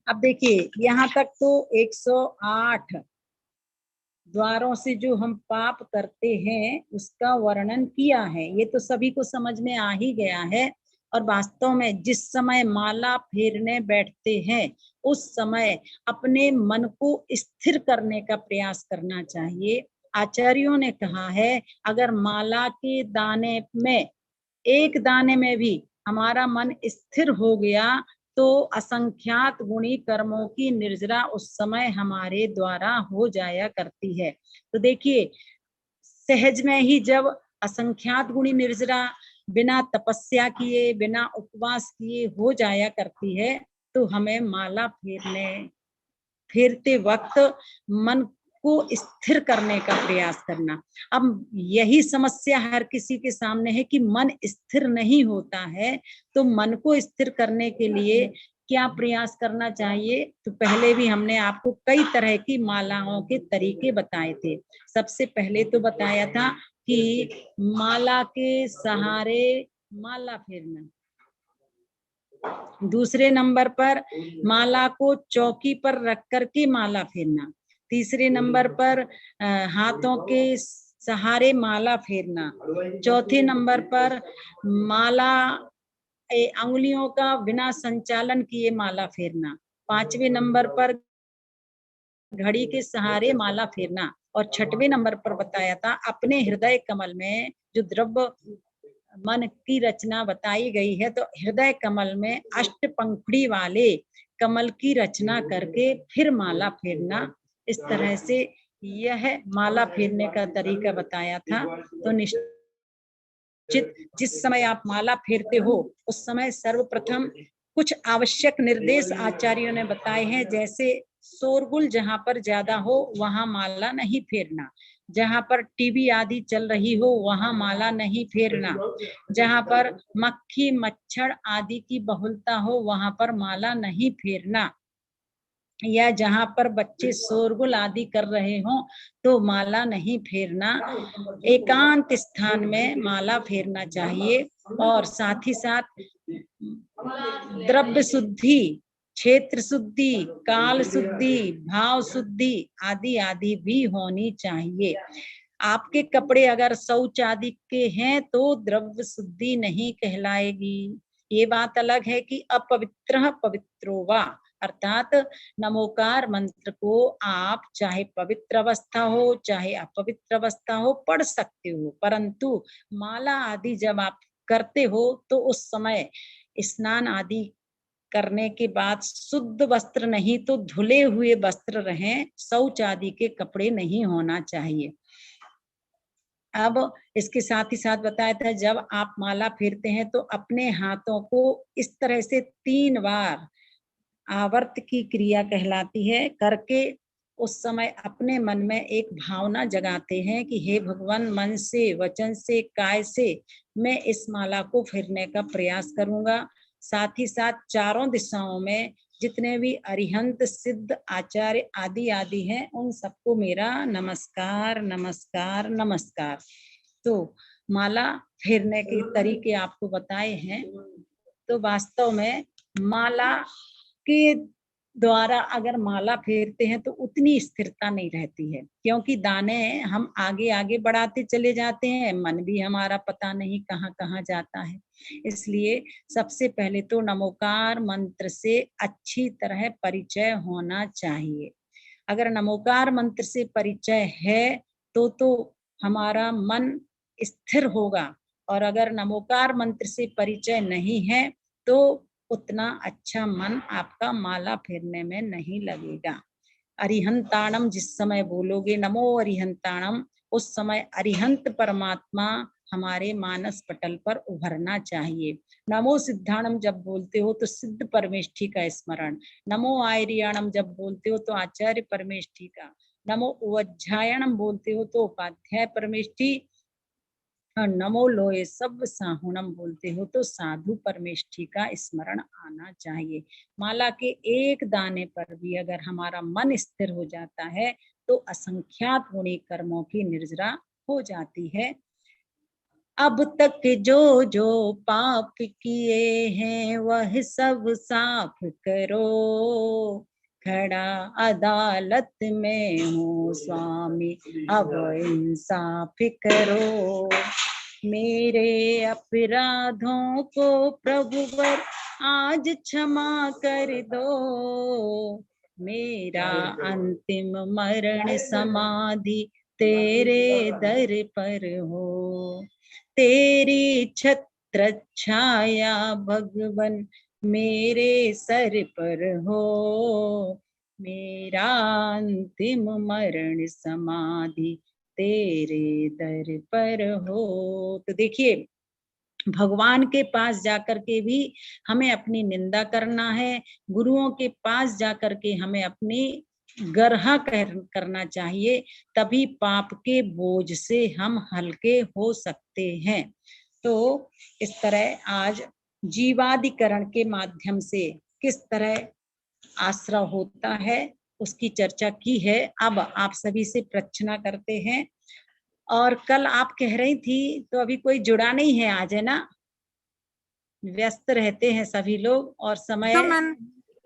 अब देखिए यहाँ तक तो 108 द्वारों से जो हम पाप करते हैं उसका वर्णन किया है, ये तो सभी को समझ में आ ही गया है। और वास्तव में जिस समय माला फेरने बैठते हैं उस समय अपने मन को स्थिर करने का प्रयास करना चाहिए। आचार्यों ने कहा है अगर माला के दाने में एक दाने में भी हमारा मन स्थिर हो गया तो असंख्यात गुणी कर्मों की निर्जरा उस समय हमारे द्वारा हो जाया करती है। तो देखिए सहज में ही जब असंख्यात गुणी निर्जरा बिना तपस्या किए बिना उपवास किए हो जाया करती है, तो हमें माला फेरते वक्त मन को स्थिर करने का प्रयास करना। अब यही समस्या हर किसी के सामने है कि मन स्थिर नहीं होता है, तो मन को स्थिर करने के लिए क्या प्रयास करना चाहिए? तो पहले भी हमने आपको कई तरह की मालाओं के तरीके बताए थे। सबसे पहले तो बताया था कि माला के सहारे माला फेरना, दूसरे नंबर पर माला को चौकी पर रख करके माला फेरना, तीसरे नंबर पर हाथों के सहारे माला फेरना, चौथे नंबर पर माला अंगुलियों का बिना संचालन किए माला फेरना, पांचवें नंबर पर घड़ी के सहारे माला फेरना, और छठवें नंबर पर बताया था अपने हृदय कमल में जो द्रव्य मन की रचना बताई गई है, तो हृदय कमल में अष्टपंखुड़ी वाले कमल की रचना करके फिर माला फेरना। इस तरह से यह माला फेरने का तरीका बताया था। तो निश्चित जिस समय आप माला फेरते हो उस समय सर्वप्रथम कुछ आवश्यक निर्देश आचार्यों ने बताए हैं, जैसे शोरगुल जहां पर ज्यादा हो वहां माला नहीं फेरना, जहां पर टीवी आदि चल रही हो वहां माला नहीं फेरना, जहां पर मक्खी मच्छर आदि की बहुलता हो वहां पर माला नहीं फेरना, या जहां पर बच्चे शोरगुल आदि कर रहे हों तो माला नहीं फेरना। एकांत स्थान में माला फेरना चाहिए, और साथ ही साथ द्रव्य शुद्धि, क्षेत्र शुद्धि, काल शुद्धि, भाव शुद्धि आदि आदि भी होनी चाहिए। आपके कपड़े अगर शौच आदि के हैं तो द्रव्य शुद्धि नहीं कहलाएगी। ये बात अलग है कि अपवित्र पवित्रो वा, अर्थात नमोकार मंत्र को आप चाहे पवित्र अवस्था हो चाहे अपवित्र अवस्था हो पढ़ सकते हो, परंतु माला आदि जब आप करते हो तो उस समय स्नान आदि करने के बाद शुद्ध वस्त्र नहीं तो धुले हुए वस्त्र रहें, शौच आदि के कपड़े नहीं होना चाहिए। अब इसके साथ ही साथ बताया था जब आप माला फेरते हैं तो अपने हाथों को इस तरह से 3 बार आवर्त की क्रिया कहलाती है करके उस समय अपने मन में एक भावना जगाते हैं कि हे भगवान, मन से, वचन से, काय से मैं इस माला को फेरने का प्रयास करूंगा। साथ ही साथ चारों दिशाओं में जितने भी अरिहंत सिद्ध आचार्य आदि आदि हैं उन सबको मेरा नमस्कार नमस्कार नमस्कार। तो माला फेरने के तरीके आपको बताए हैं। तो वास्तव में माला के द्वारा अगर माला फेरते हैं तो उतनी स्थिरता नहीं रहती है, क्योंकि दाने हम आगे आगे बढ़ाते चले जाते हैं, मन भी हमारा पता नहीं कहाँ कहाँ जाता है। इसलिए सबसे पहले तो नमोकार मंत्र से अच्छी तरह परिचय होना चाहिए। अगर नमोकार मंत्र से परिचय है तो हमारा मन स्थिर होगा, और अगर नमोकार मंत्र से परिचय नहीं है तो उतना अच्छा मन आपका माला फेरने में नहीं लगेगा। अरिहंताणम जिस समय बोलोगे नमो अरिहंताणम, उस समय अरिहंत परमात्मा हमारे मानस पटल पर उभरना चाहिए। नमो सिद्धाणम जब बोलते हो तो सिद्ध परमेष्ठी का स्मरण, नमो आयरियाणम जब बोलते हो तो आचार्य परमेष्ठी का, नमो उवज्झायणम बोलते हो तो उपाध्याय परमेष्ठी, नमो लोए सब साहुणम बोलते हो तो साधु परमेष्ठी का स्मरण आना चाहिए। माला के एक दाने पर भी अगर हमारा मन स्थिर हो जाता है तो असंख्यात गुणी कर्मों की निर्जरा हो जाती है। अब तक जो जो पाप किए हैं वह सब साफ करो, खड़ा अदालत में हूँ स्वामी अब इंसाफ करो। मेरे अपराधों को प्रभुवर आज क्षमा कर दो, मेरा अंतिम मरण समाधि तेरे दर पर हो। तेरी छत्र छाया भगवन मेरे सर पर हो, मेरा अंतिम मरण समाधि तेरे दर पर हो। तो देखिए भगवान के पास जाकर के भी हमें अपनी निंदा करना है, गुरुओं के पास जाकर के हमें अपनी गर्हा करना चाहिए, तभी पाप के बोझ से हम हल्के हो सकते हैं। तो इस तरह आज जीवादिकरण के माध्यम से किस तरह आश्रय होता है उसकी चर्चा की है। अब आप सभी से प्रार्थना करते हैं। और कल आप कह रही थी तो अभी कोई जुड़ा नहीं है आज, है ना? व्यस्त रहते हैं सभी लोग और समय। तो मैंने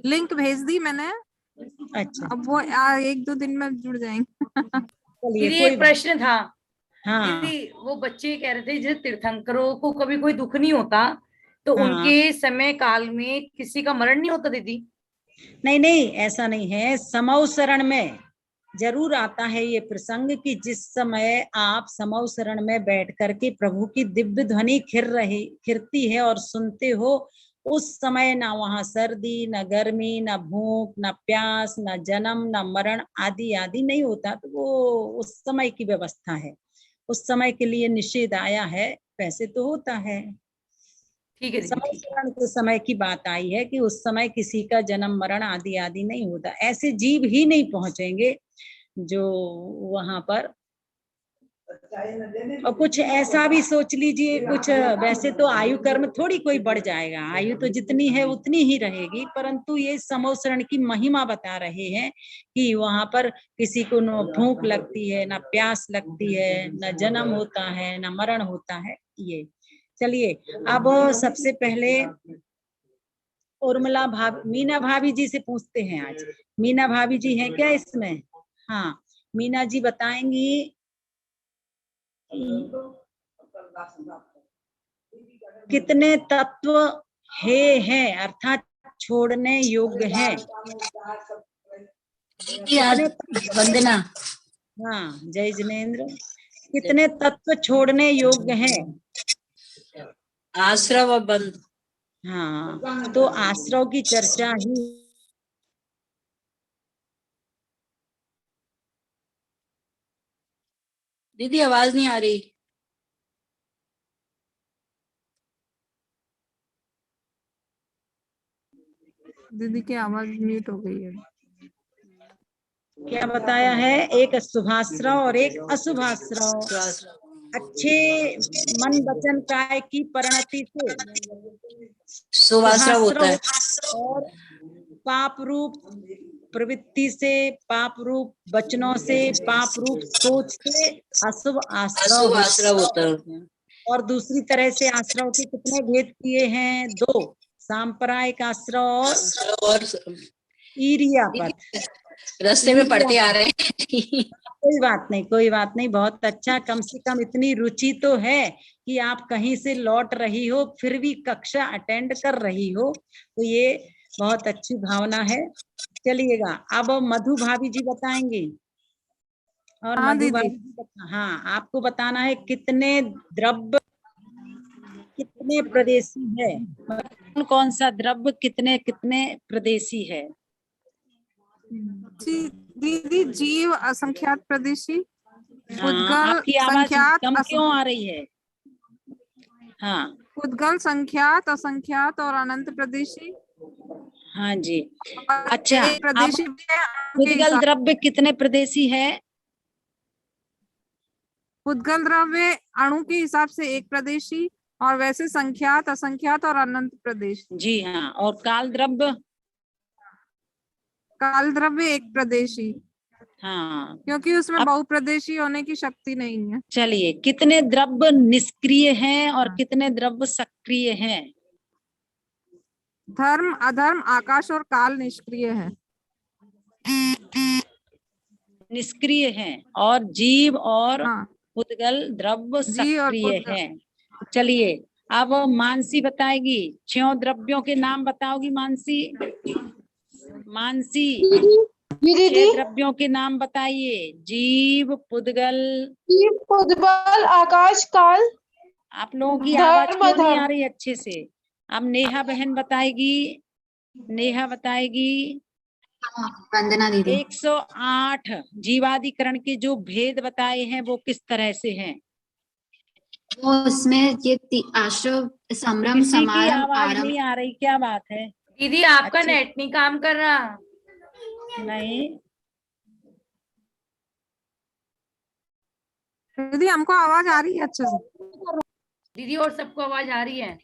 लिंक भेज दी मैंने, अच्छा, अब वो 1-2 दिन में जुड़ जाएंगे। चलिए दीदी कोई एक प्रश्न था। हाँ दीदी वो बच्चे कह रहे थे जैसे तीर्थंकरों को कभी कोई दुख नहीं होता तो हाँ। उनके समय काल में किसी का मरण नहीं होता दीदी? नहीं नहीं, ऐसा नहीं है। समौसरण में जरूर आता है ये प्रसंग कि जिस समय आप समौसरण में बैठ करके प्रभु की दिव्य ध्वनि खिरती है और सुनते हो, उस समय ना वहां सर्दी, न गर्मी, न भूख, न प्यास, न जन्म, न मरण आदि आदि नहीं होता। तो वो उस समय की व्यवस्था है, उस समय के लिए निषेध आया है। वैसे तो होता है, ठीक है दीदी, ठीक है। समौसरण के समय की बात आई है कि उस समय किसी का जन्म मरण आदि आदि नहीं होता। ऐसे जीव ही नहीं पहुंचेंगे जो वहां पर। और कुछ ऐसा भी सोच लीजिए, कुछ वैसे तो आयु कर्म थोड़ी कोई बढ़ जाएगा, आयु तो जितनी है उतनी ही रहेगी, परंतु ये समौसरण की महिमा बता रहे हैं कि वहां पर किसी को न भूख लगती है, न प्यास लगती है, न जन्म होता है, न मरण होता है। ये चलिए अब सबसे पहले उर्मिला भाभी, मीना भाभी जी से पूछते हैं। आज मीना भाभी जी हैं क्या इसमें? हाँ, मीना जी बताएंगी कितने तत्व हे हैं, अर्थात छोड़ने योग्य हैं। वंदना। हाँ, जय जिनेन्द्र। कितने तत्व छोड़ने योग्य हैं? आश्रव और बंध। हाँ, तो आश्रव की चर्चा ही। दीदी आवाज नहीं आ रही। दीदी की आवाज म्यूट हो गई है। क्या बताया है? एक शुभाश्रव और एक अशुभाश्रव। अच्छे मन वचन काय की परिणति से शुभाश्रव होता है और पाप रूप प्रवृत्ति से, पाप रूप वचनों से, पाप रूप सोच से अशुभ आश्रव अशुभ आश्रव होता है। और दूसरी तरह से आश्रव के कितने भेद किए हैं? 2, सांप्रदायिक आश्रव और ईरिया पथ। रास्ते में पढ़ते आ रहे हैं। कोई बात नहीं, कोई बात नहीं, बहुत अच्छा। कम से कम इतनी रुचि तो है कि आप कहीं से लौट रही हो फिर भी कक्षा अटेंड कर रही हो, तो ये बहुत अच्छी भावना है। चलिएगा अब मधु भाभी जी बताएंगी। और हाँ मधु दीदी। भाभी जी हाँ, आपको बताना है कितने द्रव्य कितने प्रदेशी है, कौन कौन सा द्रव्य कितने कितने प्रदेशी है। दीदी जीव असंख्यात प्रदेशी, हाँ, उद्गल आपकी आवाज संख्यात कम क्यों आ रही है? हाँ उद्गल संख्यात, असंख्यात और अनंत प्रदेशी। हाँ जी। और अच्छा, एक प्रदेशी अब भी है, उनके उद्गल हिसाब- द्रव्य कितने प्रदेशी है? उद्गल द्रव्य अणु के हिसाब से एक प्रदेशी, और वैसे संख्यात, असंख्यात और अनंत प्रदेश। जी हाँ। और काल द्रव्य? काल द्रव्य एक प्रदेशी, हाँ। क्योंकि उसमें अब बहुप्रदेशी होने की शक्ति नहीं है। चलिए, कितने द्रव्य निष्क्रिय हैं और कितने द्रव्य सक्रिय हैं? धर्म, अधर्म, आकाश और काल निष्क्रिय है। निष्क्रिय हैं और जीव और हाँ, उद्गल द्रव्य जीव और सक्रिय उद्गल। हैं। चलिए अब मानसी बताएगी। 6 द्रव्यों के नाम बताओगी मानसी? मानसी 6 द्रव्यों के नाम बताइए। जीव, पुद्गल, उद्बल, आकाश, काल। आप लोगों की आवाज धर्म, क्यों नहीं आ अधर्म। रही अच्छे से? अब नेहा बहन बताएगी। नेहा बताएगी। वंदना दीदी। 108 जीवादिकरण के जो भेद बताए हैं वो किस तरह से हैं? वो उसमें ये आश्रव, संभ्रम, किसी की समारंभ, आवाज आरंभ। नहीं आ रही, क्या बात है? दीदी आपका अच्छी- नेट नहीं काम कर रहा। नहीं, दीदी हमको आवाज आ रही है अच्छे से। दीदी और सबको आवाज आ रही है?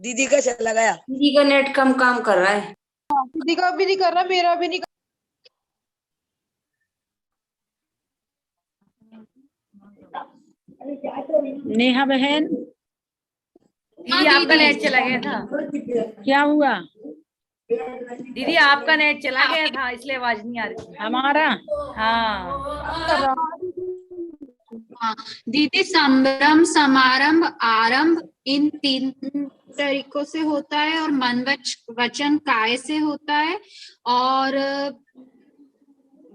दीदी का चला गया। दीदी का नेट कम काम कर रहा है। दीदी का भी नहीं कर रहा, मेरा भी नहीं कर नेहा बहन दीदी आपका नेट चला गया था। क्या हुआ? दीदी आपका नेट चला गया था इसलिए आवाज नहीं आ रही थी। हमारा हाँ हाँ, दीदी संभ्रम, समारंभ, आरंभ इन 3 तरीकों से होता है और मन वचन काय से होता है और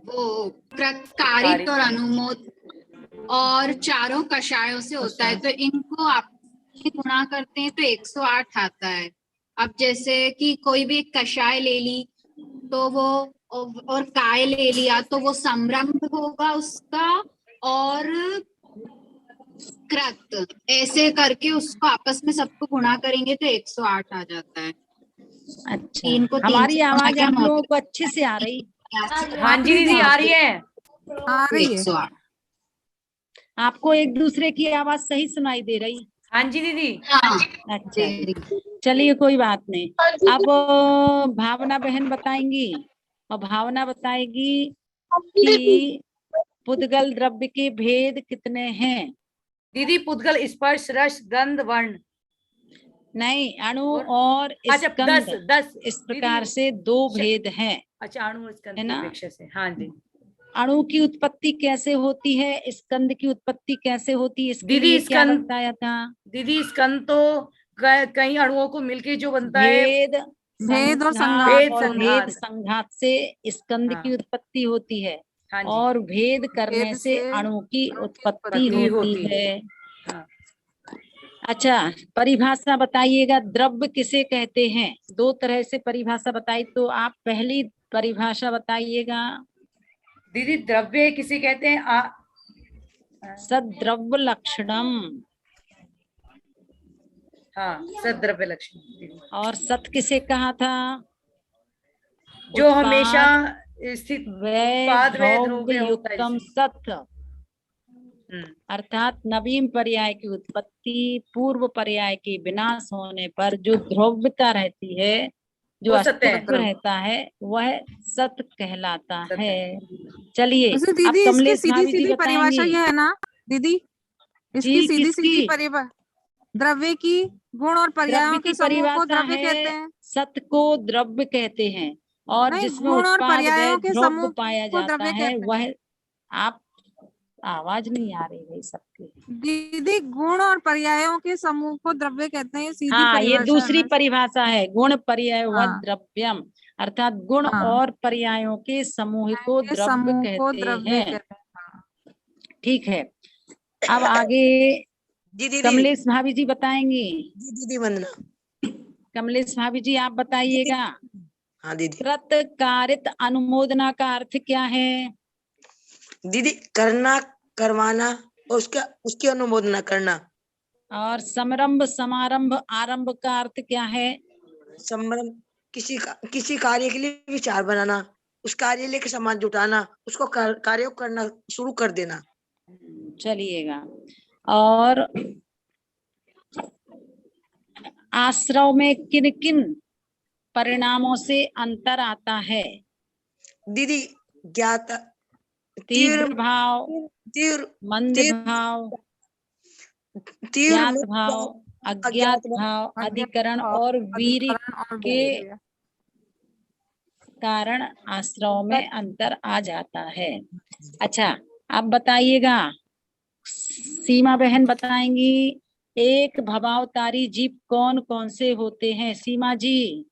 वो प्रकारित और अनुमोद और चारों कषायों से होता है। तो इनको आप गुणा करते हैं तो 108 आता है। अब जैसे कि कोई भी एक कषाय ले ली तो वो और काय ले लिया तो वो संभ्रम होगा उसका और कृत, ऐसे करके उसको आपस में सबको गुणा करेंगे तो 108 आ जाता है। अच्छा, इनको हमारी 300 आवाज क्या आप लोगों होता को अच्छे से आ रही? है? हाँ जी दीदी आ रही है। आ रही है। 108। आपको एक दूसरे की आवाज सही सुनाई दे रही? हाँ जी दीदी। हाँ, अच्छा, चलिए कोई बात नहीं। रहा। अब भावना बहन बताएंगी और भावना बताएगी कि पुद्गल द्रव्य के भेद कितने हैं। दीदी पुद्गल स्पर्श रस गंध वर्ण। नहीं, अणु और अच्छा स्कंद 10 इस प्रकार दीदी। से 2 भेद हैं। अच्छा अणु और स्कंद है की ना? अपेक्षा से। हाँ जी अणु की उत्पत्ति कैसे होती है, स्कंद की उत्पत्ति कैसे होती है, इसके दीदी लिए क्या स्कंद, बताया था? दीदी स्कंद तो कई अणुओं को मिलके जो बनता है। भेद भेद और संघात भेद और संघात। भेद संघात से स्कंद हाँ। की उत्पत्ति होती है हाँ जी और भेद करने भेद से से अणु की उत्पत्ति उत्पत्ति होती होती है। हाँ। अच्छा, परिभाषा बताइएगा, द्रव्य किसे कहते हैं? 2 तरह से परिभाषा बताई, तो आप पहली परिभाषा बताइएगा। दीदी द्रव्य किसे कहते हैं? सद्द्रव्य लक्षणम। हाँ सद्द्रव्य लक्षण दीदी। और सत किसे कहा था? जो उत्पाद हमेशा स्थित उत्पाद व ध्रुव द्रव्य में होता है युक्तम जिसमें। सत, अर्थात नवीन पर्याय की उत्पत्ति पूर्व पर्याय के विनाश होने पर जो ध्रुवता रहती है, जो वो सत्य है। अस्तित्व रहता है, वह सत कहलाता सत्य है। चलिए वैसे अब दीदी इसकी कमलेश सीधी भाभी जी सीधी परिभाषा बताएंगी। ये है ना दीदी, इसकी जी, सीधी सीधी किसकी? परिभाषा द्रव्य की गुण और पर्यायों द्रव्य के की समूह को परिभाषा द्रव्य कहते है, हैं। सत को द्रव्य कहते हैं और नहीं, जिसमें गुण और उत्पाद व पर्यायों के द्रव्य समूह पाया को जाता द्रव्य है कहते वह। आप आवाज नहीं आ रही है सबकी। दीदी गुण और पर्यायों के समूह को द्रव्य कहते हैं, सीधी हाँ, ये परिभाषा दूसरी है। परिभाषा है, गुण पर्याय व हाँ। द्रव्यम, अर्थात गुण हाँ। और पर्यायों के समूह को के द्रव्य समूह को कहते द्रव्य हैं। कहते हैं। हाँ। ठीक है, अब आगे जी दीदी। कमलेश भाभी जी बताएंगी। जी दीदी वंदना। कमलेश भाभी जी आप बताइएगा, हाँ दीदी। कृत कारित अनुमोदना का अर्थ क्या है? दीदी करना, करवाना और उसकी अनुमोदना करना। और समरंभ समारंभ आरंभ का अर्थ क्या है? संभ्रम, किसी कार्य के लिए विचार बनाना, उस कार्य लेके समाज जुटाना, उसको कार्य करना शुरू कर देना। चलिएगा, और आश्रव में किन किन परिणामों से अंतर आता है? दीदी ज्ञात, तीव्र भाव, तीव्र, मंद तीव्र, भाव, तीव्र ज्ञात मत भाव, अज्ञात भाव, अधिकरण और वीर्य के कारण आश्रव में अंतर आ जाता है। अच्छा, अब बताइएगा, सीमा बहन बताएंगी, एक भवावतारी जीव कौन कौन से होते हैं? सीमा जी।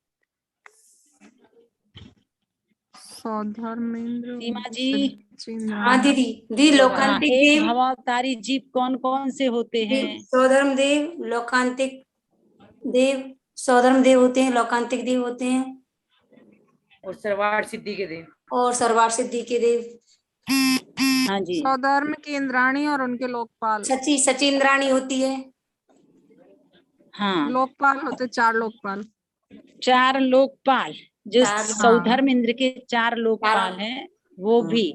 सौधर्मेंद्र, सीमा जी। हाँ दीदी। दी हाँ, लोकांतिक एक देव, भवावतारी जीव कौन कौन से होते हैं? सौधर्म देव, लोकांतिक देव, सौधर्म देव होते हैं, लोकांतिक देव होते हैं और सर्वार्थ सिद्धि के देव। और सर्वार्थ सिद्धि के देव। हाँ जी। सौधर्म की इंद्राणी और उनके लोकपाल। सची इंद्राणी होती है। हाँ, लोकपाल होते 4 लोकपाल। 4 लोकपाल, जो चार, सौधर्म इंद्र के 4 लोकपाल चार। हैं वो भी।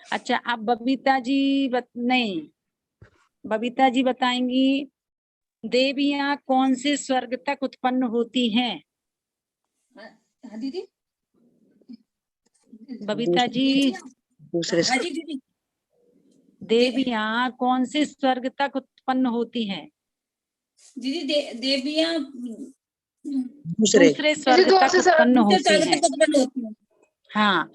अच्छा, अब बबीता जी नहीं, बबीता जी बताएंगी देवियां कौन से स्वर्ग तक उत्पन्न होती हैं? हाँ दीदी। बबीता जी दूसरे हाँ जी दीदी। देवियां कौन से स्वर्ग तक उत्पन्न होती हैं? दीदी देवियां दूसरे दूसरे स्वर्ग तक उत्पन्न होती हैं। होती हैं। हाँ,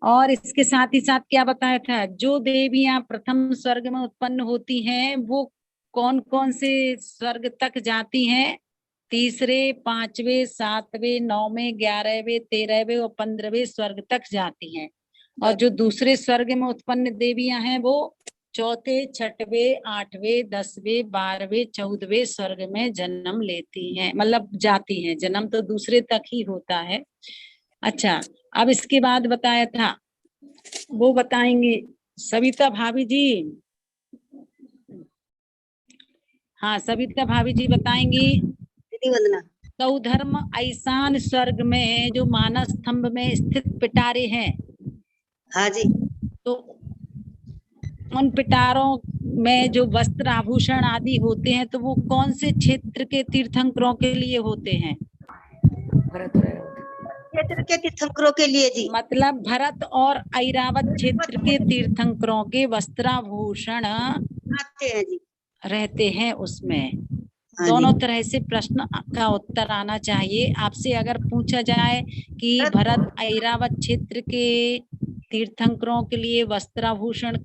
और इसके साथ ही साथ क्या बताया था, जो देवियां प्रथम स्वर्ग में उत्पन्न होती हैं वो कौन कौन से स्वर्ग तक जाती हैं? तीसरे, पांचवे, सातवें, नौवें, 11वें, 13वें और 15वें स्वर्ग तक जाती हैं। और जो दूसरे स्वर्ग में उत्पन्न देवियां हैं वो चौथे, छठवें, 8वें, 10वें, 12वें, 14वें स्वर्ग में जन्म लेती हैं, मतलब जाती हैं। जन्म तो दूसरे तक ही होता है। अच्छा, अब इसके बाद बताया था वो बताएंगी सविता भाभी जी। हाँ, सविता भाभी जी बताएंगी वंदना। सौधर्म ऐसान स्वर्ग में जो मानस स्तंभ में स्थित पिटारे हैं, हाँ जी। तो उन पिटारों में जो वस्त्र आभूषण आदि होते हैं तो वो कौन से क्षेत्र के तीर्थंकरों के लिए होते हैं? क्षेत्र के तीर्थंकरों के लिए जी। मतलब भरत और ऐरावत क्षेत्र के तीर्थंकरों के वस्त्राभूषण आते हैं जी। रहते हैं उसमें। हाँ दोनों जी। तरह से प्रश्न का उत्तर आना चाहिए। आपसे अगर पूछा जाए कि भरत ऐरावत क्षेत्र के तीर्थंकरों के लिए वस्त्राभूषण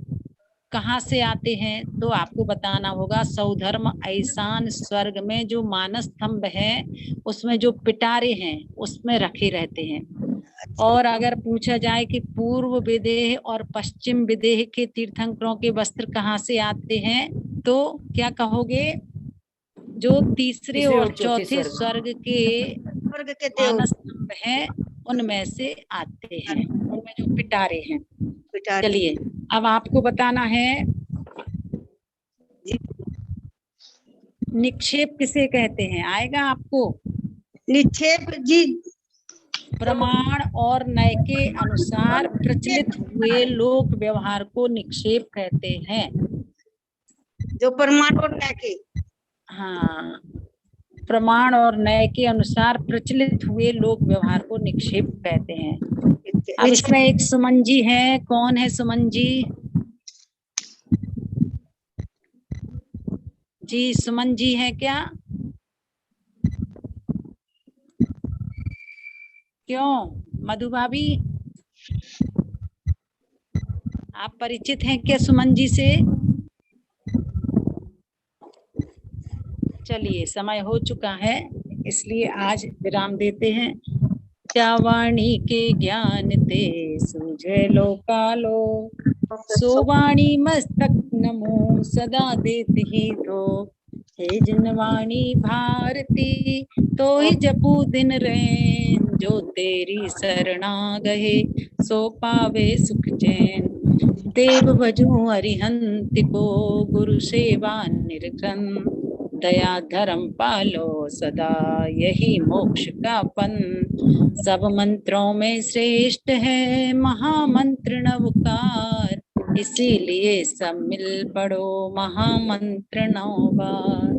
कहाँ से आते हैं, तो आपको बताना होगा सौधर्म ऐसान स्वर्ग में जो मानस स्तंभ है उसमें जो पिटारे हैं उसमें रखे रहते हैं। और अगर पूछा जाए कि पूर्व विदेह और पश्चिम विदेह के तीर्थंकरों के वस्त्र कहाँ से आते हैं, तो क्या कहोगे? जो तीसरे और चौथे स्वर्ग के मानस स्तंभ हैं उनमें से आते हैं, उनमें जो पिटारे हैं। चलिए, अब आपको बताना है निक्षेप किसे कहते हैं, आएगा आपको? निक्षेप जी प्रमाण और नय के अनुसार प्रचलित हुए लोक व्यवहार को निक्षेप कहते हैं। जो प्रमाण और नय के, हाँ, प्रमाण और नय के अनुसार प्रचलित हुए लोक व्यवहार को निक्षेप कहते हैं। अब इसमें एक सुमन जी है। कौन है सुमन जी? जी सुमन जी है क्या? क्यों मधु भाभी, आप परिचित हैं क्या सुमन जी से? चलिए, समय हो चुका है इसलिए आज विराम देते हैं। वाणी के ज्ञान ते सूझे लोकालो, सो वाणी मस्तक नमो सदा देती ही दो। हे जिन वाणी भारती तो ही जपू दिन रैन, जो तेरी शरणा गहे सो पावे सुख चैन। देव भजू अरिहंत को गुरु सेवा निर्घन, दया धर्म पालो सदा यही मोक्ष का पन। सब मंत्रों में श्रेष्ठ है महामंत्र नवकार, इसीलिए सब मिल पढ़ो महामंत्र 9 बार।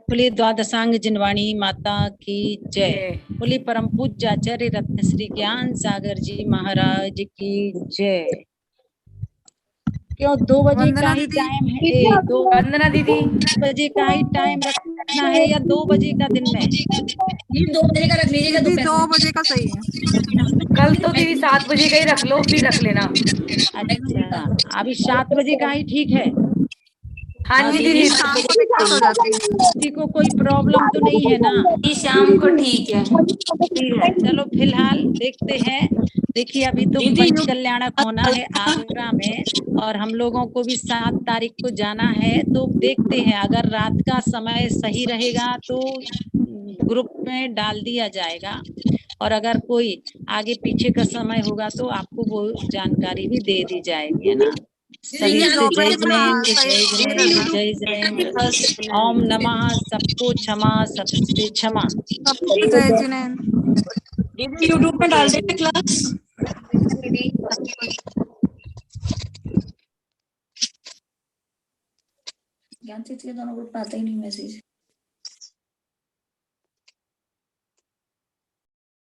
बोले द्वादशांग जिनवाणी माता की जय। बोले परम पूज्य आचार्य रत्न श्री ज्ञान सागर जी महाराज की जय। क्यों 2 बजे का ही टाइम है? 2 वंदना दीदी, बजे का ही टाइम रखना है या 2 बजे का दिन में? ये 2 बजे का रख लीजिएगा। दीदी 2 बजे का सही है। कल तो दीदी 7 बजे का ही रख लो, फिर रख लेना। अच्छा, अभी 7 बजे का ही ठीक है। हाँ जी दीदी दीदी शाम को भी क्लास हो जाती है। किसी को कोई प्रॉब्लम तो नहीं है ना? शाम को ठीक है। ठीक है, चलो फिलहाल देखते हैं। देखिए अभी तो पंच कल्याणक होना है आगरा में, और हम लोगों को भी 7 तारीख को जाना है। तो देखते हैं, अगर रात का समय सही रहेगा तो ग्रुप में डाल दिया जाएगा, और अगर कोई आगे पीछे का समय होगा तो आपको वो जानकारी भी दे दी जाएगी, है ना? सभी से जय जिनेन्द्र, जय जिनेन्द्र, जय जिनेन्द्र। ओम नमः सबको क्षमा, सबसे क्षमा। सबको जय जिनेन्द्र। यूट्यूब में डाल देते क्लास। ज्ञान चीज के दोनों ग्रुप में आता ही नहीं मैसेज।